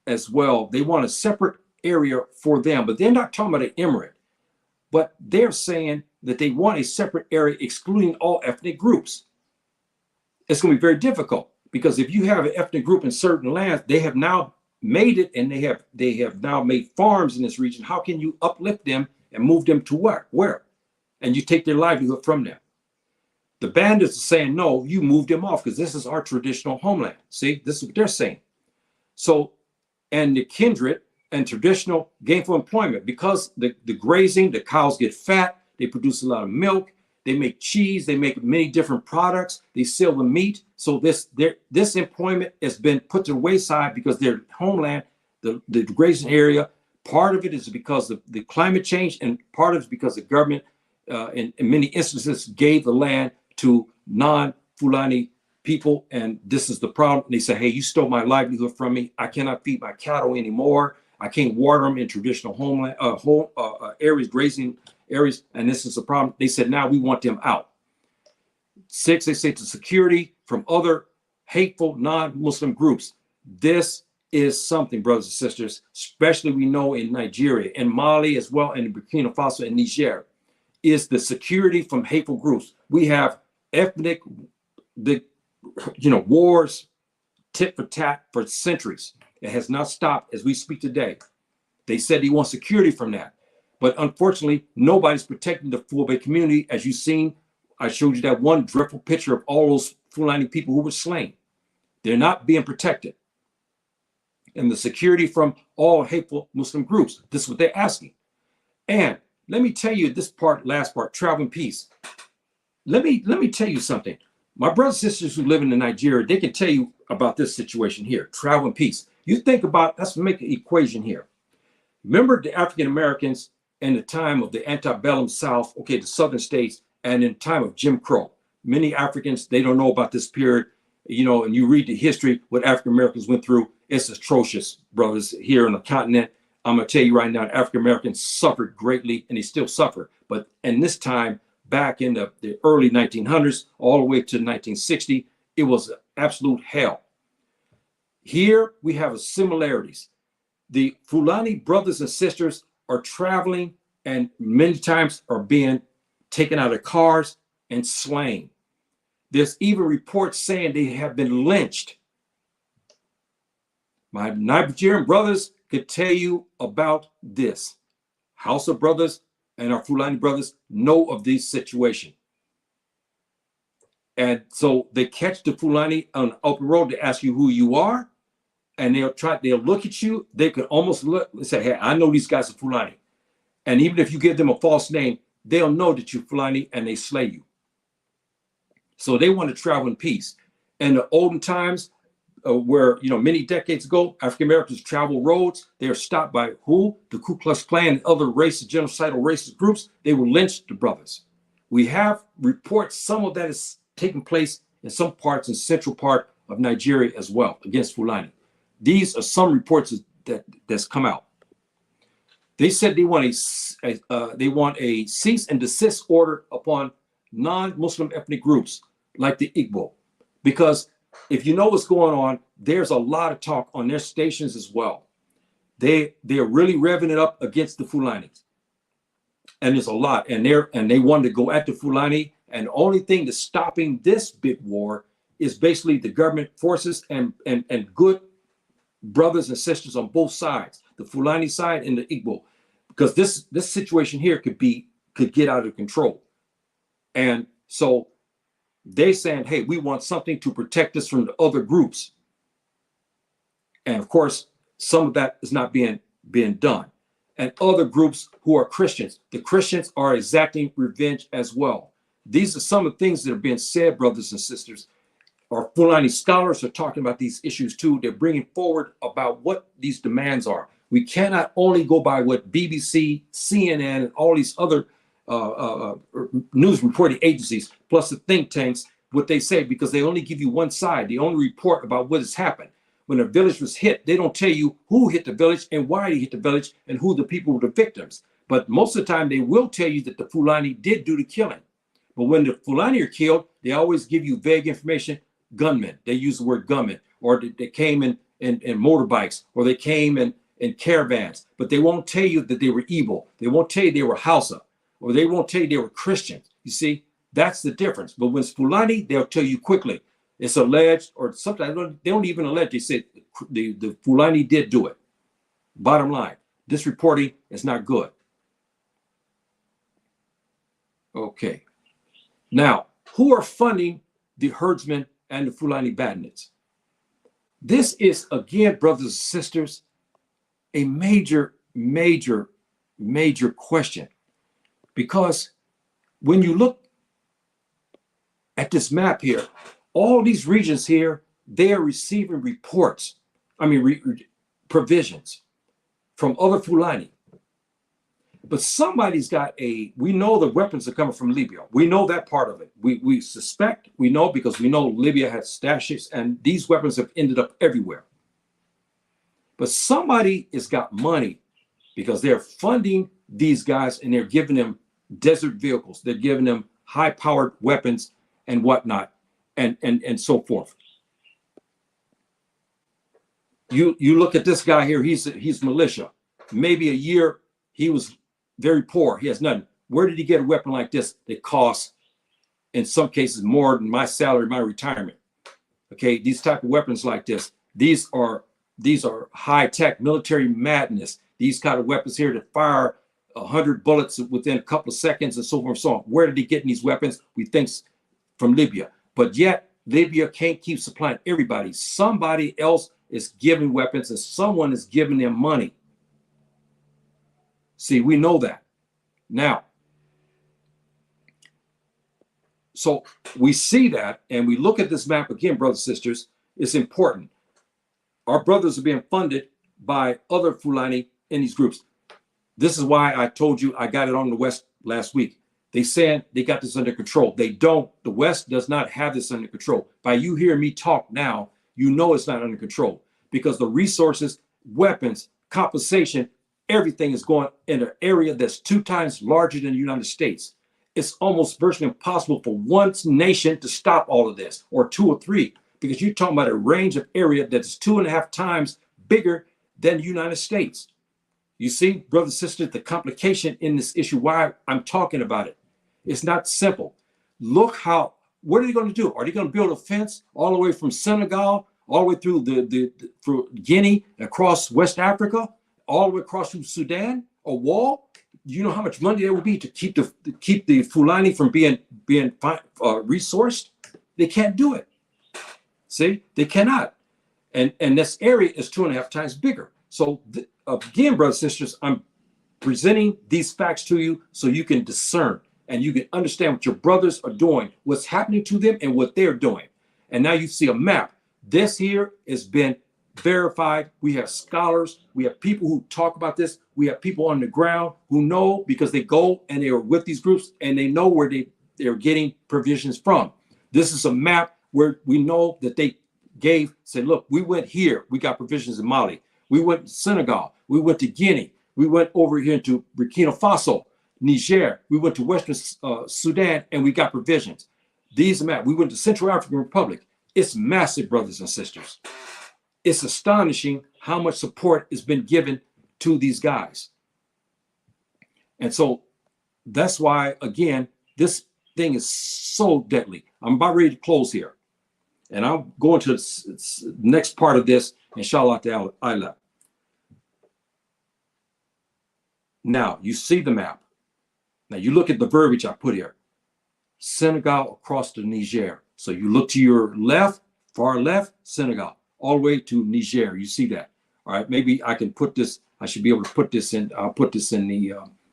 as well, they want a separate area for them, but they're not talking about an emirate, but they're saying that they want a separate area excluding all ethnic groups. It's going to be very difficult because if you have an ethnic group in certain lands, they have now made it and they have now made farms in this region. How can you uplift them and move them to where? And you take their livelihood from them. The bandits are saying, no, you move them off because this is our traditional homeland. See, this is what they're saying. So, and the kindred and traditional gainful employment, because the grazing, the cows get fat, they produce a lot of milk, they make cheese, they make many different products, they sell the meat. So this employment has been put to the wayside because their homeland, the grazing area, part of it is because of the climate change, and part of it is because the government, in many instances, gave the land to non-Fulani people, and this is the problem. They say, hey, you stole my livelihood from me. I cannot feed my cattle anymore. I can't water them in traditional homeland areas, grazing areas, and this is the problem. They said, now we want them out. 6, they say, to security from other hateful non-Muslim groups. This is something, brothers and sisters, especially we know in Nigeria, in Mali as well, and in Burkina Faso and Niger, is the security from hateful groups. We have ethnic, wars, tit for tat for centuries. It has not stopped as we speak today. They said he wants security from that. But unfortunately, nobody's protecting the Fulbe community. As you've seen, I showed you that one dreadful picture of all those Fulani people who were slain. They're not being protected. And the security from all hateful Muslim groups, this is what they're asking. And let me tell you this part, last part, travel in peace. Let me tell you something. My brothers and sisters who live in Nigeria, they can tell you about this situation here, travel in peace. You think about, let's make an equation here. Remember the African Americans in the time of the antebellum South, okay, the southern states, and in time of Jim Crow. Many Africans, they don't know about this period, and you read the history, what African Americans went through, it's atrocious, brothers, here on the continent. I'm gonna tell you right now, African Americans suffered greatly, and they still suffer. But in this time, back in the early 1900s, all the way to 1960, it was absolute hell. Here we have similarities. The Fulani brothers and sisters are traveling and many times are being taken out of cars and slain. There's even reports saying they have been lynched. My Nigerian brothers could tell you about this. Hausa brothers and our Fulani brothers know of this situation. And so they catch the Fulani on the open road to ask you who you are, and they'll look at you. They could almost look and say, hey, I know these guys are Fulani. And even if you give them a false name, they'll know that you're Fulani and they slay you. So they want to travel in peace. In the olden times, where many decades ago, African Americans travel roads, they are stopped by who? The Ku Klux Klan and other racist, genocidal racist groups. They will lynch the brothers. We have reports, some of that is taking place in some parts in central part of Nigeria as well against Fulani. These are some reports that's come out. They said they want a cease and desist order upon non-Muslim ethnic groups like the Igbo, because if you know what's going on, there's a lot of talk on their stations as well. They're really revving it up against the Fulanis, and there's a lot, and they wanted to go at the Fulani, and the only thing that's stopping this big war is basically the government forces and good brothers and sisters on both sides, the Fulani side and the Igbo, because this situation here could get out of control. And so they're saying, hey, we want something to protect us from the other groups. And of course, some of that is not being done. And other groups who are Christians, the Christians are exacting revenge as well. These are some of the things that are being said, brothers and sisters. Our Fulani scholars are talking about these issues too. They're bringing forward about what these demands are. We cannot only go by what BBC, CNN, and all these other news reporting agencies, plus the think tanks, what they say, because they only give you one side. They only report about what has happened. When a village was hit, they don't tell you who hit the village and why they hit the village and who the people were the victims. But most of the time, they will tell you that the Fulani did do the killing. But when the Fulani are killed, they always give you vague information. Gunmen. They use the word gunmen, or they came in motorbikes, or they came in caravans. But they won't tell you that they were evil. They won't tell you they were Hausa, or they won't tell you they were Christians. You see, that's the difference. But when it's Fulani, they'll tell you quickly. It's alleged, or sometimes they don't even allege. They say the Fulani did do it. Bottom line, this reporting is not good. Okay. Now, who are funding the herdsmen and the Fulani bandits? This is, again, brothers and sisters, a major, major, major question. Because when you look at this map here, all these regions here, they are receiving reports, provisions from other Fulani. But somebody's got we know the weapons are coming from Libya. We know that part of it. We suspect, we know, because we know Libya has stashes, and these weapons have ended up everywhere. But somebody has got money, because they're funding these guys and they're giving them desert vehicles. They're giving them high-powered weapons and whatnot, and so forth. You look at this guy here, he's militia. Maybe a year he was very poor. He has nothing. Where did he get a weapon like this that costs, in some cases, more than my salary, my retirement? Okay, these type of weapons like this, these are high-tech military madness. These kind of weapons here that fire 100 bullets within a couple of seconds and so forth and so on. Where did he get these weapons? We think from Libya. But yet, Libya can't keep supplying everybody. Somebody else is giving weapons, and someone is giving them money. See, we know that. Now, so we see that, and we look at this map again, brothers and sisters. It's important. Our brothers are being funded by other Fulani in these groups. This is why I told you I got it on the West last week. They said they got this under control. They don't. The West does not have this under control. By you hearing me talk now, you know it's not under control, because the resources, weapons, compensation, everything is going in an area that's 2 times larger than the United States. It's almost virtually impossible for one nation to stop all of this, or 2 or 3, because you're talking about a range of area that's 2.5 times bigger than the United States. You see, brothers and sisters, the complication in this issue, why I'm talking about it. It's not simple. Look what are they going to do? Are they going to build a fence all the way from Senegal, all the way through through Guinea, across West Africa, all the way across from Sudan, a wall? Do you know how much money there will be to keep the Fulani from being resourced? They can't do it. See, they cannot. And this area is 2.5 times bigger. So again, brothers and sisters, I'm presenting these facts to you so you can discern and you can understand what your brothers are doing, what's happening to them, and what they're doing. And now you see a map. This here has been verified. We have scholars. We have people who talk about this. We have people on the ground who know, because they go and they are with these groups and they know where they're getting provisions from. This is a map where we know that they said, look, we went here. We got provisions in Mali. We went to Senegal. We went to Guinea. We went over here to Burkina Faso, Niger. We went to Western Sudan, and we got provisions. These are maps. We went to Central African Republic. It's massive, brothers and sisters. It's astonishing how much support has been given to these guys. And so that's why, again, this thing is so deadly. I'm about ready to close here. And I'll go into the next part of this, inshallah ta'ala. Now, you see the map. Now, you look at the verbiage I put here. Senegal across to Niger. So you look to your left, far left, Senegal, all the way to Niger. You see that. All right, maybe I can put this, I should be able to put this in, I'll put this in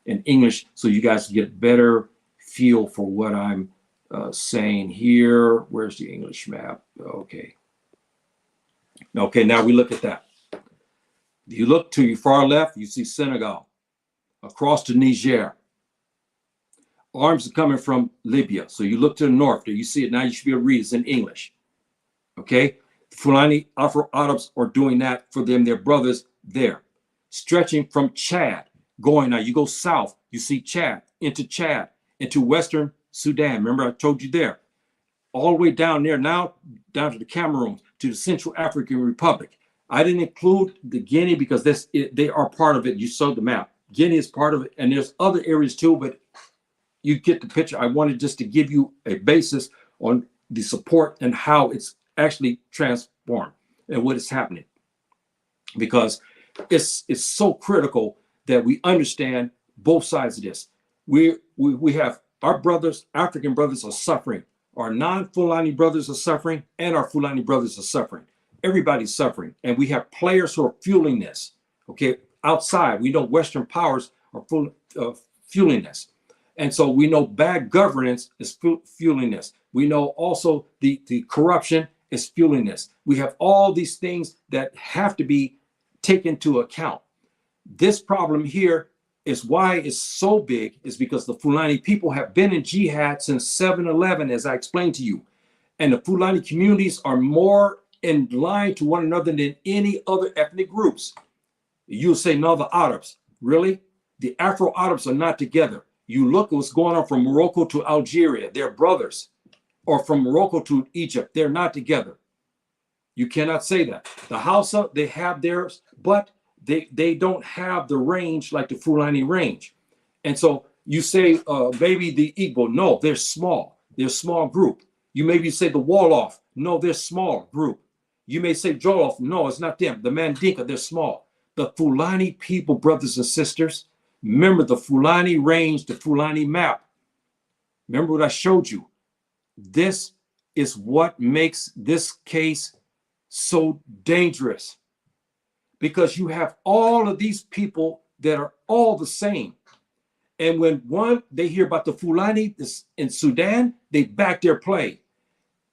in English so you guys get a better feel for what I'm saying here. Where's the English map? Okay. Okay, now we look at that. You look to your far left, you see Senegal, across to Niger. Arms are coming from Libya. So you look to the north, there you see it. Now you should be able to read it in English. Okay? The Fulani Afro-Arabs are doing that for them, their brothers there. Stretching from Chad, going now, you go south, you see Chad, into Western Sudan. Remember I told you there. All the way down there now, down to the Cameroon, to the Central African Republic. I didn't include the Guinea because they are part of it. You saw the map. Guinea is part of it, and there's other areas too, but you get the picture. I wanted just to give you a basis on the support and how it's actually transformed and what is happening, because it's so critical that we understand both sides of this. We have our brothers, African brothers, are suffering. Our non-Fulani brothers are suffering, and our Fulani brothers are suffering. Everybody's suffering, and we have players who are fueling this. Okay, outside, we know Western powers are fueling this, and so we know bad governance is fueling this. We know also the corruption is fueling this. We have all these things that have to be taken into account. This problem here is why it's so big, is because the Fulani people have been in jihad since 7/11, as I explained to you. And the Fulani communities are more in line to one another than any other ethnic groups. You'll say, no, the Arabs. Really? The Afro-Arabs are not together. You look at what's going on from Morocco to Algeria. They're brothers. Or from Morocco to Egypt. They're not together. You cannot say that. The Hausa, they have theirs, but they don't have the range like the Fulani range. And so you say maybe the Igbo, no, they're small. They're a small group. You maybe say the Wolof, no, they're small group. You may say Jolof, no, it's not them. The Mandinka, they're small. The Fulani people, brothers and sisters, remember the Fulani range, the Fulani map. Remember what I showed you. This is what makes this case so dangerous, because you have all of these people that are all the same. And when they hear about the Fulani in Sudan, they back their play.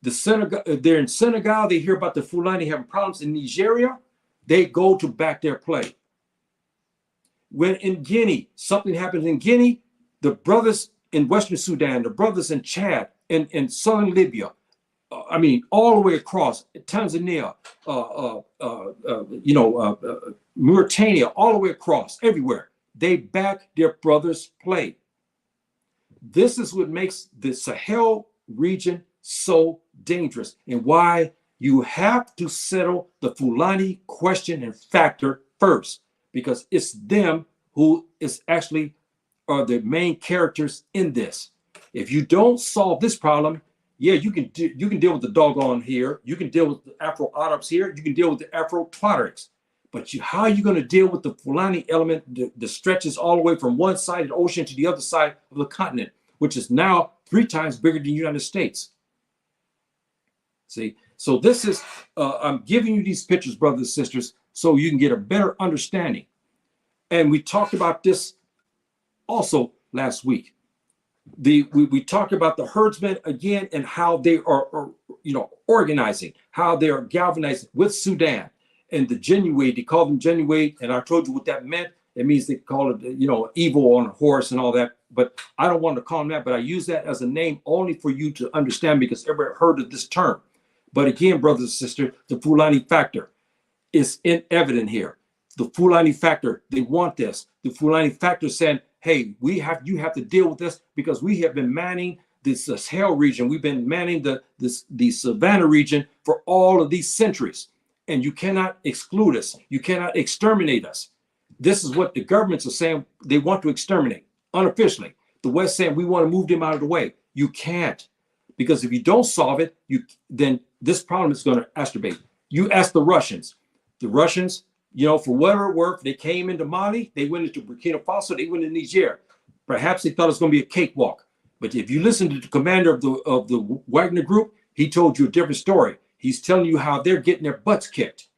They're in Senegal, they hear about the Fulani having problems in Nigeria, they go to back their play. When in Guinea, something happens in Guinea, the brothers in Western Sudan, the brothers in Chad, in southern Libya, all the way across Tanzania, Mauritania, all the way across, everywhere. They back their brothers' play. This is what makes the Sahel region so dangerous, and why you have to settle the Fulani question and factor first, because it's them who is actually are the main characters in this. If you don't solve this problem, yeah, you can deal with the doggone here. You can deal with the Afro-Arabs here. You can deal with the Afro-Tuaregs. But how are you going to deal with the Fulani element that stretches all the way from one side of the ocean to the other side of the continent, which is now 3 times bigger than the United States? See, so this is, I'm giving you these pictures, brothers and sisters, so you can get a better understanding. And we talked about this also last week. We talked about the herdsmen again, and how they are organizing, how they are galvanizing with Sudan and the Genuine. They call them Genuine, and I told you what that meant. It means they call it evil on a horse and all that. But I don't want to call them that. But I use that as a name only for you to understand, because everybody heard of this term. But again, brothers and sisters, the Fulani factor is evident here. The Fulani factor, they want this. The Fulani factor said, hey, you have to deal with this, because we have been manning this Sahel region. We've been manning the Savannah region for all of these centuries. And you cannot exclude us. You cannot exterminate us. This is what the governments are saying. They want to exterminate unofficially. The West saying we want to move them out of the way. You can't, because if you don't solve it, then this problem is going to exacerbate. You ask the Russians. The Russians, for whatever it worked, they came into Mali, they went into Burkina Faso, they went into Niger. Perhaps they thought it was going to be a cakewalk. But if you listen to the commander of the Wagner group, he told you a different story. He's telling you how they're getting their butts kicked.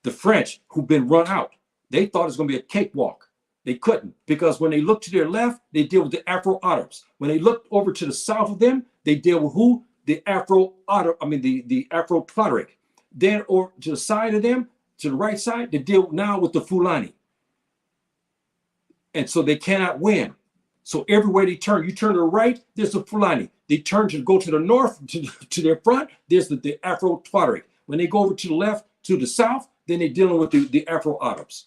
The French, who've been run out, they thought it was going to be a cakewalk. They couldn't, because when they looked to their left, they deal with the Afro-Arabs. When they looked over to the south of them, they deal with who? The Afro-Arab, the Afro-Tuareg. Then over to the side of them, to the right side, they deal now with the Fulani. And so they cannot win. So everywhere they turn, you turn to the right, there's the Fulani. They turn to go to the north, to their front, there's the Afro-Tuareg. When they go over to the left, to the south, then they're dealing with the Afro-Arabs.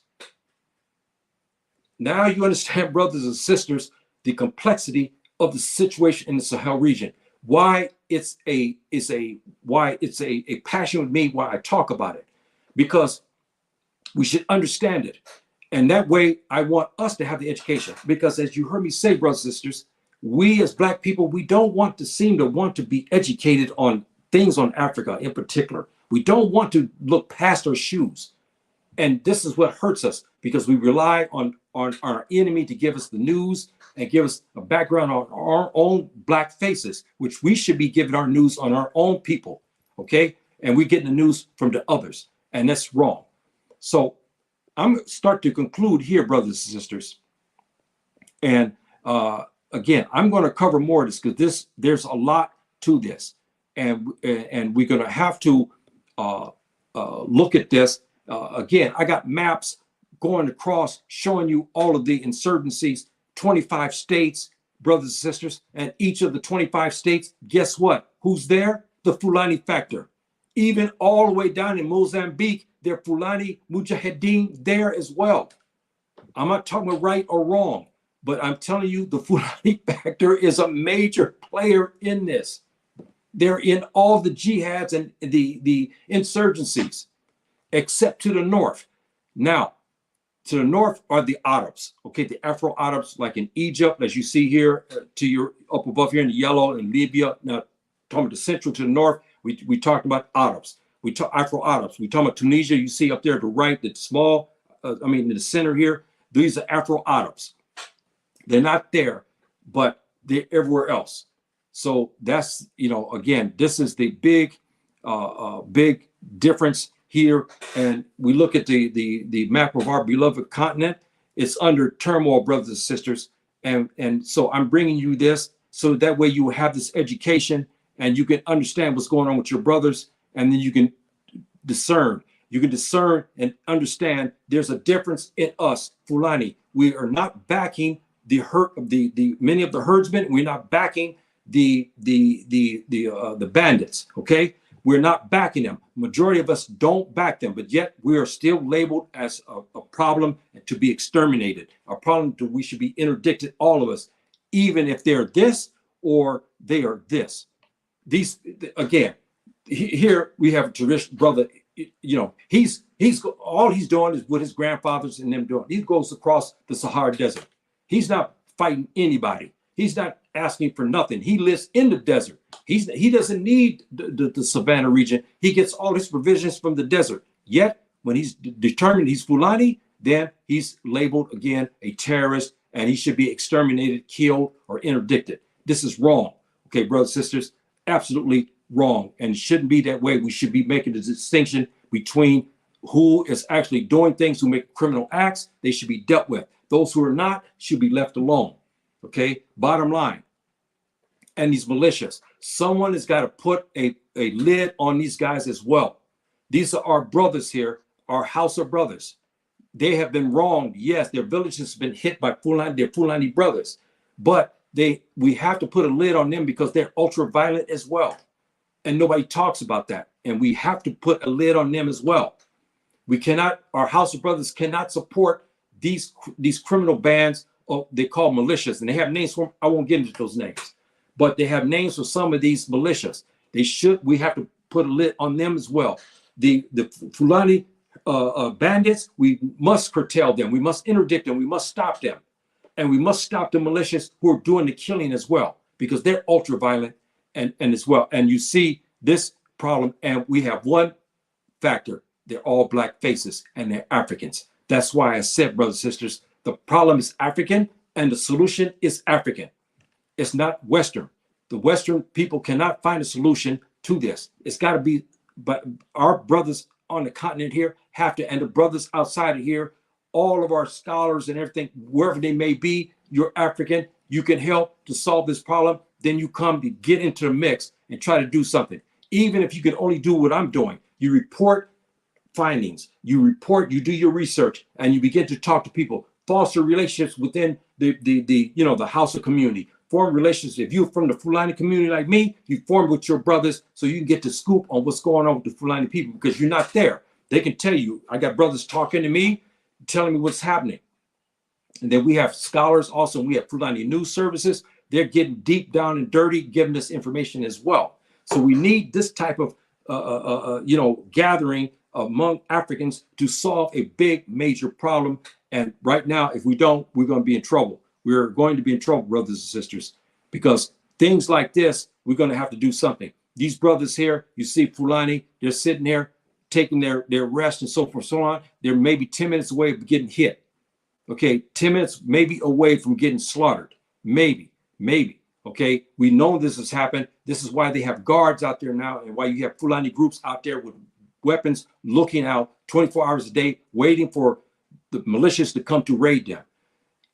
Now you understand, brothers and sisters, the complexity of the situation in the Sahel region. Why it's a passion with me, why I talk about it, because we should understand it. And that way, I want us to have the education, because as you heard me say, brothers and sisters, we as Black people, we don't want to be educated on things on Africa in particular. We don't want to look past our shoes. And this is what hurts us, because we rely on our enemy to give us the news and give us a background on our own Black faces, which we should be giving our news on our own people, okay? And we get the news from the others, and that's wrong. So I'm going to start to conclude here, brothers and sisters. And again, I'm going to cover more of this, because there's a lot to this, and we're going to have to look at this. Again, I got maps going across showing you all of the insurgencies, 25 states, brothers and sisters, and each of the 25 states, guess what? Who's there? The Fulani factor. Even all the way down in Mozambique, there are Fulani Mujahideen there as well. I'm not talking about right or wrong, but I'm telling you the Fulani factor is a major player in this. They're in all the jihads and the insurgencies, except to the north. Now, to the north are the Arabs, okay, the Afro-Arabs, like in Egypt, as you see here, to your up above here in the yellow, in Libya. Now, talking about the central to the north, we talked about Arabs. We talk Afro-Arabs. We talk about Tunisia. You see up there to the right, the small, in the center here. These are Afro-Arabs. They're not there, but they're everywhere else. So that's, again, this is the big difference here. And we look at the map of our beloved continent. It's under turmoil, brothers and sisters. And so I'm bringing you this so that way you will have this education and you can understand what's going on with your brothers. And then you can discern. You can discern and understand there's a difference in us, Fulani. We are not backing the many of the herdsmen. We're not backing the bandits. Okay, we're not backing them. Majority of us don't back them, but yet we are still labeled as a problem to be exterminated. A problem that we should be interdicted, all of us, even if they're this or they are this. These again. Here we have a traditional brother, he's all he's doing is what his grandfathers and them doing. He goes across the Sahara Desert. He's not fighting anybody. He's not asking for nothing. He lives in the desert. He doesn't need the savannah region. He gets all his provisions from the desert. Yet when he's determined he's Fulani, then he's labeled again a terrorist, and he should be exterminated, killed, or interdicted. This is wrong. Okay, brothers and sisters, absolutely wrong, and shouldn't be that way. We should be making the distinction between who is actually doing things, who make criminal acts. They should be dealt with. Those who are not should be left alone. Okay, bottom line. And these militias, someone has got to put a lid on these guys as well. These are our brothers here, our house of brothers. They have been wronged. Yes, their villages have been hit by their Fulani brothers, but we have to put a lid on them because they're ultra violent as well. And nobody talks about that. And we have to put a lid on them as well. We cannot, our house of brothers cannot support these criminal bands, or they call militias, and they have names for them. I won't get into those names, but they have names for some of these militias. We have to put a lid on them as well. The Fulani bandits, we must curtail them. We must interdict them. We must stop them. And we must stop the militias who are doing the killing as well, because they're ultra violent. And as well, and you see this problem, and we have one factor: they're all Black faces and they're Africans. That's why I said, brothers and sisters, the problem is African and the solution is African. It's not Western. The Western people cannot find a solution to this. It's got to be, but our brothers on the continent here have to, and the brothers outside of here, all of our scholars and everything, wherever they may be, you're African, you can help to solve this problem. Then you come to get into the mix and try to do something. Even if you can only do what I'm doing, you report findings, you do your research, and you begin to talk to people, foster relationships within the house of community, form relationships. If you're from the Fulani community like me, you form with your brothers so you can get the scoop on what's going on with the Fulani people, because you're not there. They can tell you. I got brothers talking to me, telling me what's happening. And then we have scholars also, we have Fulani news services. they're getting deep down and dirty, giving us information as well. So we need this type of gathering among Africans to solve a big, major problem. And right now, if we don't, we're going to be in trouble. We're going to be in trouble, brothers and sisters, because things like this, we're going to have to do something. These brothers here, you see Fulani, they're sitting there taking their rest and so forth, so on. They're maybe 10 minutes away from getting hit. Okay, 10 minutes maybe away from getting slaughtered. Maybe. Okay, we know this has happened. This is why they have guards out there now, and why you have Fulani groups out there with weapons looking out 24 hours a day, waiting for the militias to come to raid them.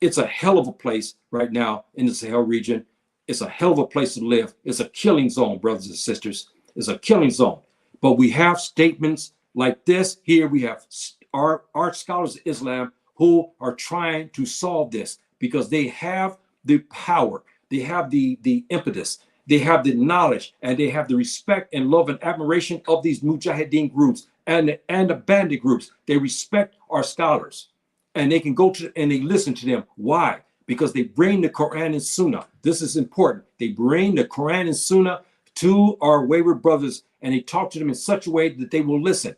It's a hell of a place right now in the Sahel region. It's a hell of a place to live. It's a killing zone, brothers and sisters. It's a killing zone. But we have statements like this here. We have our scholars of Islam who are trying to solve this because they have the power, they have the impetus, they have the knowledge, and they have the respect and love and admiration of these mujahideen groups and the bandit groups. They respect our scholars, and they can go to and they listen to them. Why? Because they bring the Quran and Sunnah. This is important. They bring the Quran and Sunnah to our wayward brothers, and they talk to them in such a way that they will listen,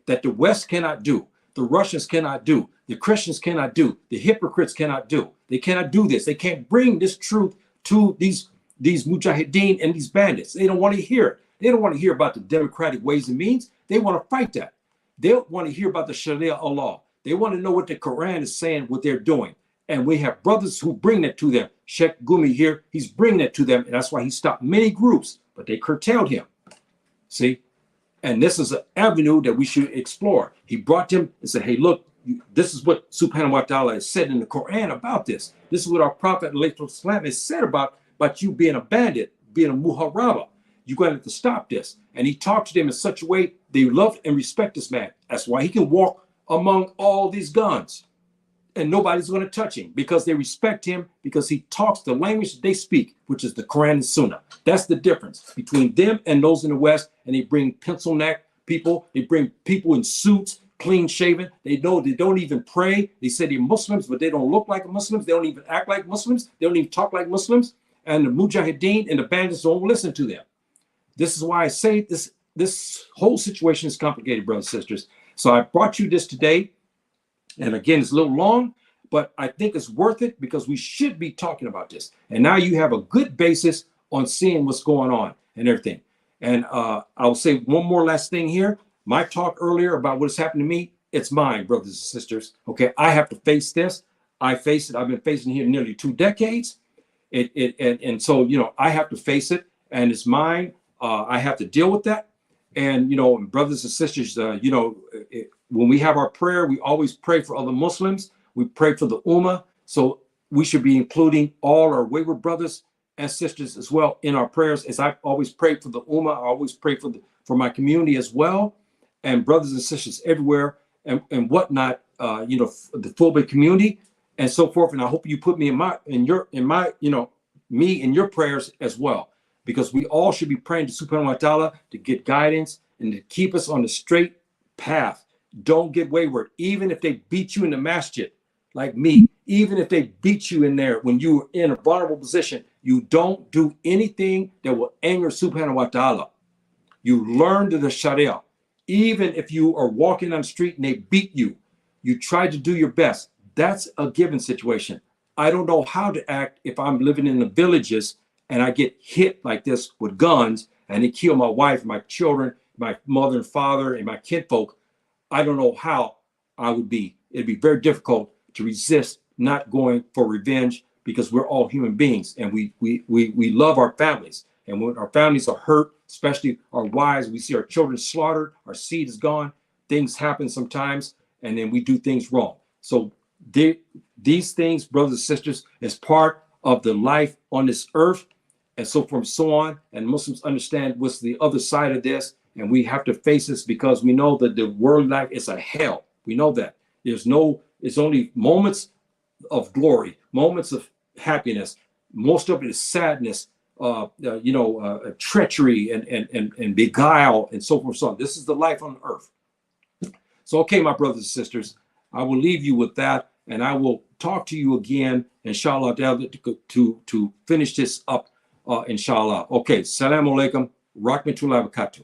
that the West cannot do, the Russians cannot do, the Christians cannot do, the hypocrites cannot do. They cannot do this. They can't bring this truth to these mujahideen and these bandits. They don't want to hear it. They don't want to hear about the democratic ways and means. They want to fight that. They want to hear about the Sharia law. They want to know what the Quran is saying, what they're doing. And we have brothers who bring that to them. Sheikh Gumi here, he's bringing that to them. And that's why he stopped many groups, but they curtailed him. See? And this is an avenue that we should explore. He brought them and said, hey, look, this is what Subhanahu wa ta'ala has said in the Quran about this. This is what our Prophet Islam has said about you being a bandit, being a muharaba. You're going to have to stop this. And he talked to them in such a way they love and respect this man. That's why he can walk among all these guns and nobody's going to touch him, because they respect him, because he talks the language they speak, which is the Quran and Sunnah. That's the difference between them and those in the West. And they bring pencil neck people. They bring people in suits, clean shaven. They know they don't even pray. They say they're Muslims, but they don't look like Muslims. They don't even act like Muslims. They don't even talk like Muslims. And the mujahideen and the bandits don't listen to them. This is why I say this whole situation is complicated, brothers and sisters. So I brought you this today. And again, it's a little long, but I think it's worth it because we should be talking about this. And now you have a good basis on seeing what's going on and everything. And I'll say one more last thing here. My talk earlier about what's happened to me, it's mine, brothers and sisters. Okay, I have to face this. I face it. I've been facing it here nearly 2 decades. And so, I have to face it, and it's mine. I have to deal with that. And, brothers and sisters, when we have our prayer, we always pray for other Muslims. We pray for the Ummah. So we should be including all our wayward brothers and sisters as well in our prayers. As I always pray for the Ummah, I always pray for my community as well, and brothers and sisters everywhere and whatnot. The Fulani community and so forth. And I hope you put me in your prayers as well, because we all should be praying to Subhanahu wa ta'ala to get guidance and to keep us on the straight path. Don't get wayward. Even if they beat you in the masjid, like me, even if they beat you in there when you were in a vulnerable position, you don't do anything that will anger Subhanahu wa ta'ala. You learn to the Sharia. Even if you are walking on the street and they beat you, you try to do your best. That's a given situation. I don't know how to act if I'm living in the villages and I get hit like this with guns and they kill my wife, my children, my mother and father, and my kinfolk. I don't know how I would be. It'd be very difficult to resist not going for revenge, because we're all human beings and we love our families. And when our families are hurt, especially our wives, we see our children slaughtered, our seed is gone, things happen sometimes, and then we do things wrong. So these things, brothers and sisters, is part of the life on this earth, and so forth and so on. And Muslims understand what's the other side of this. And we have to face this because we know that the world life is a hell. We know that. It's only moments of glory, moments of happiness. Most of it is sadness, treachery and beguile and so forth and so on. This is the life on earth. So, okay, my brothers and sisters, I will leave you with that. and I will talk to you again, inshallah, to finish this up, inshallah. Okay, salam alaikum, rahmatullahi wa barakatuh.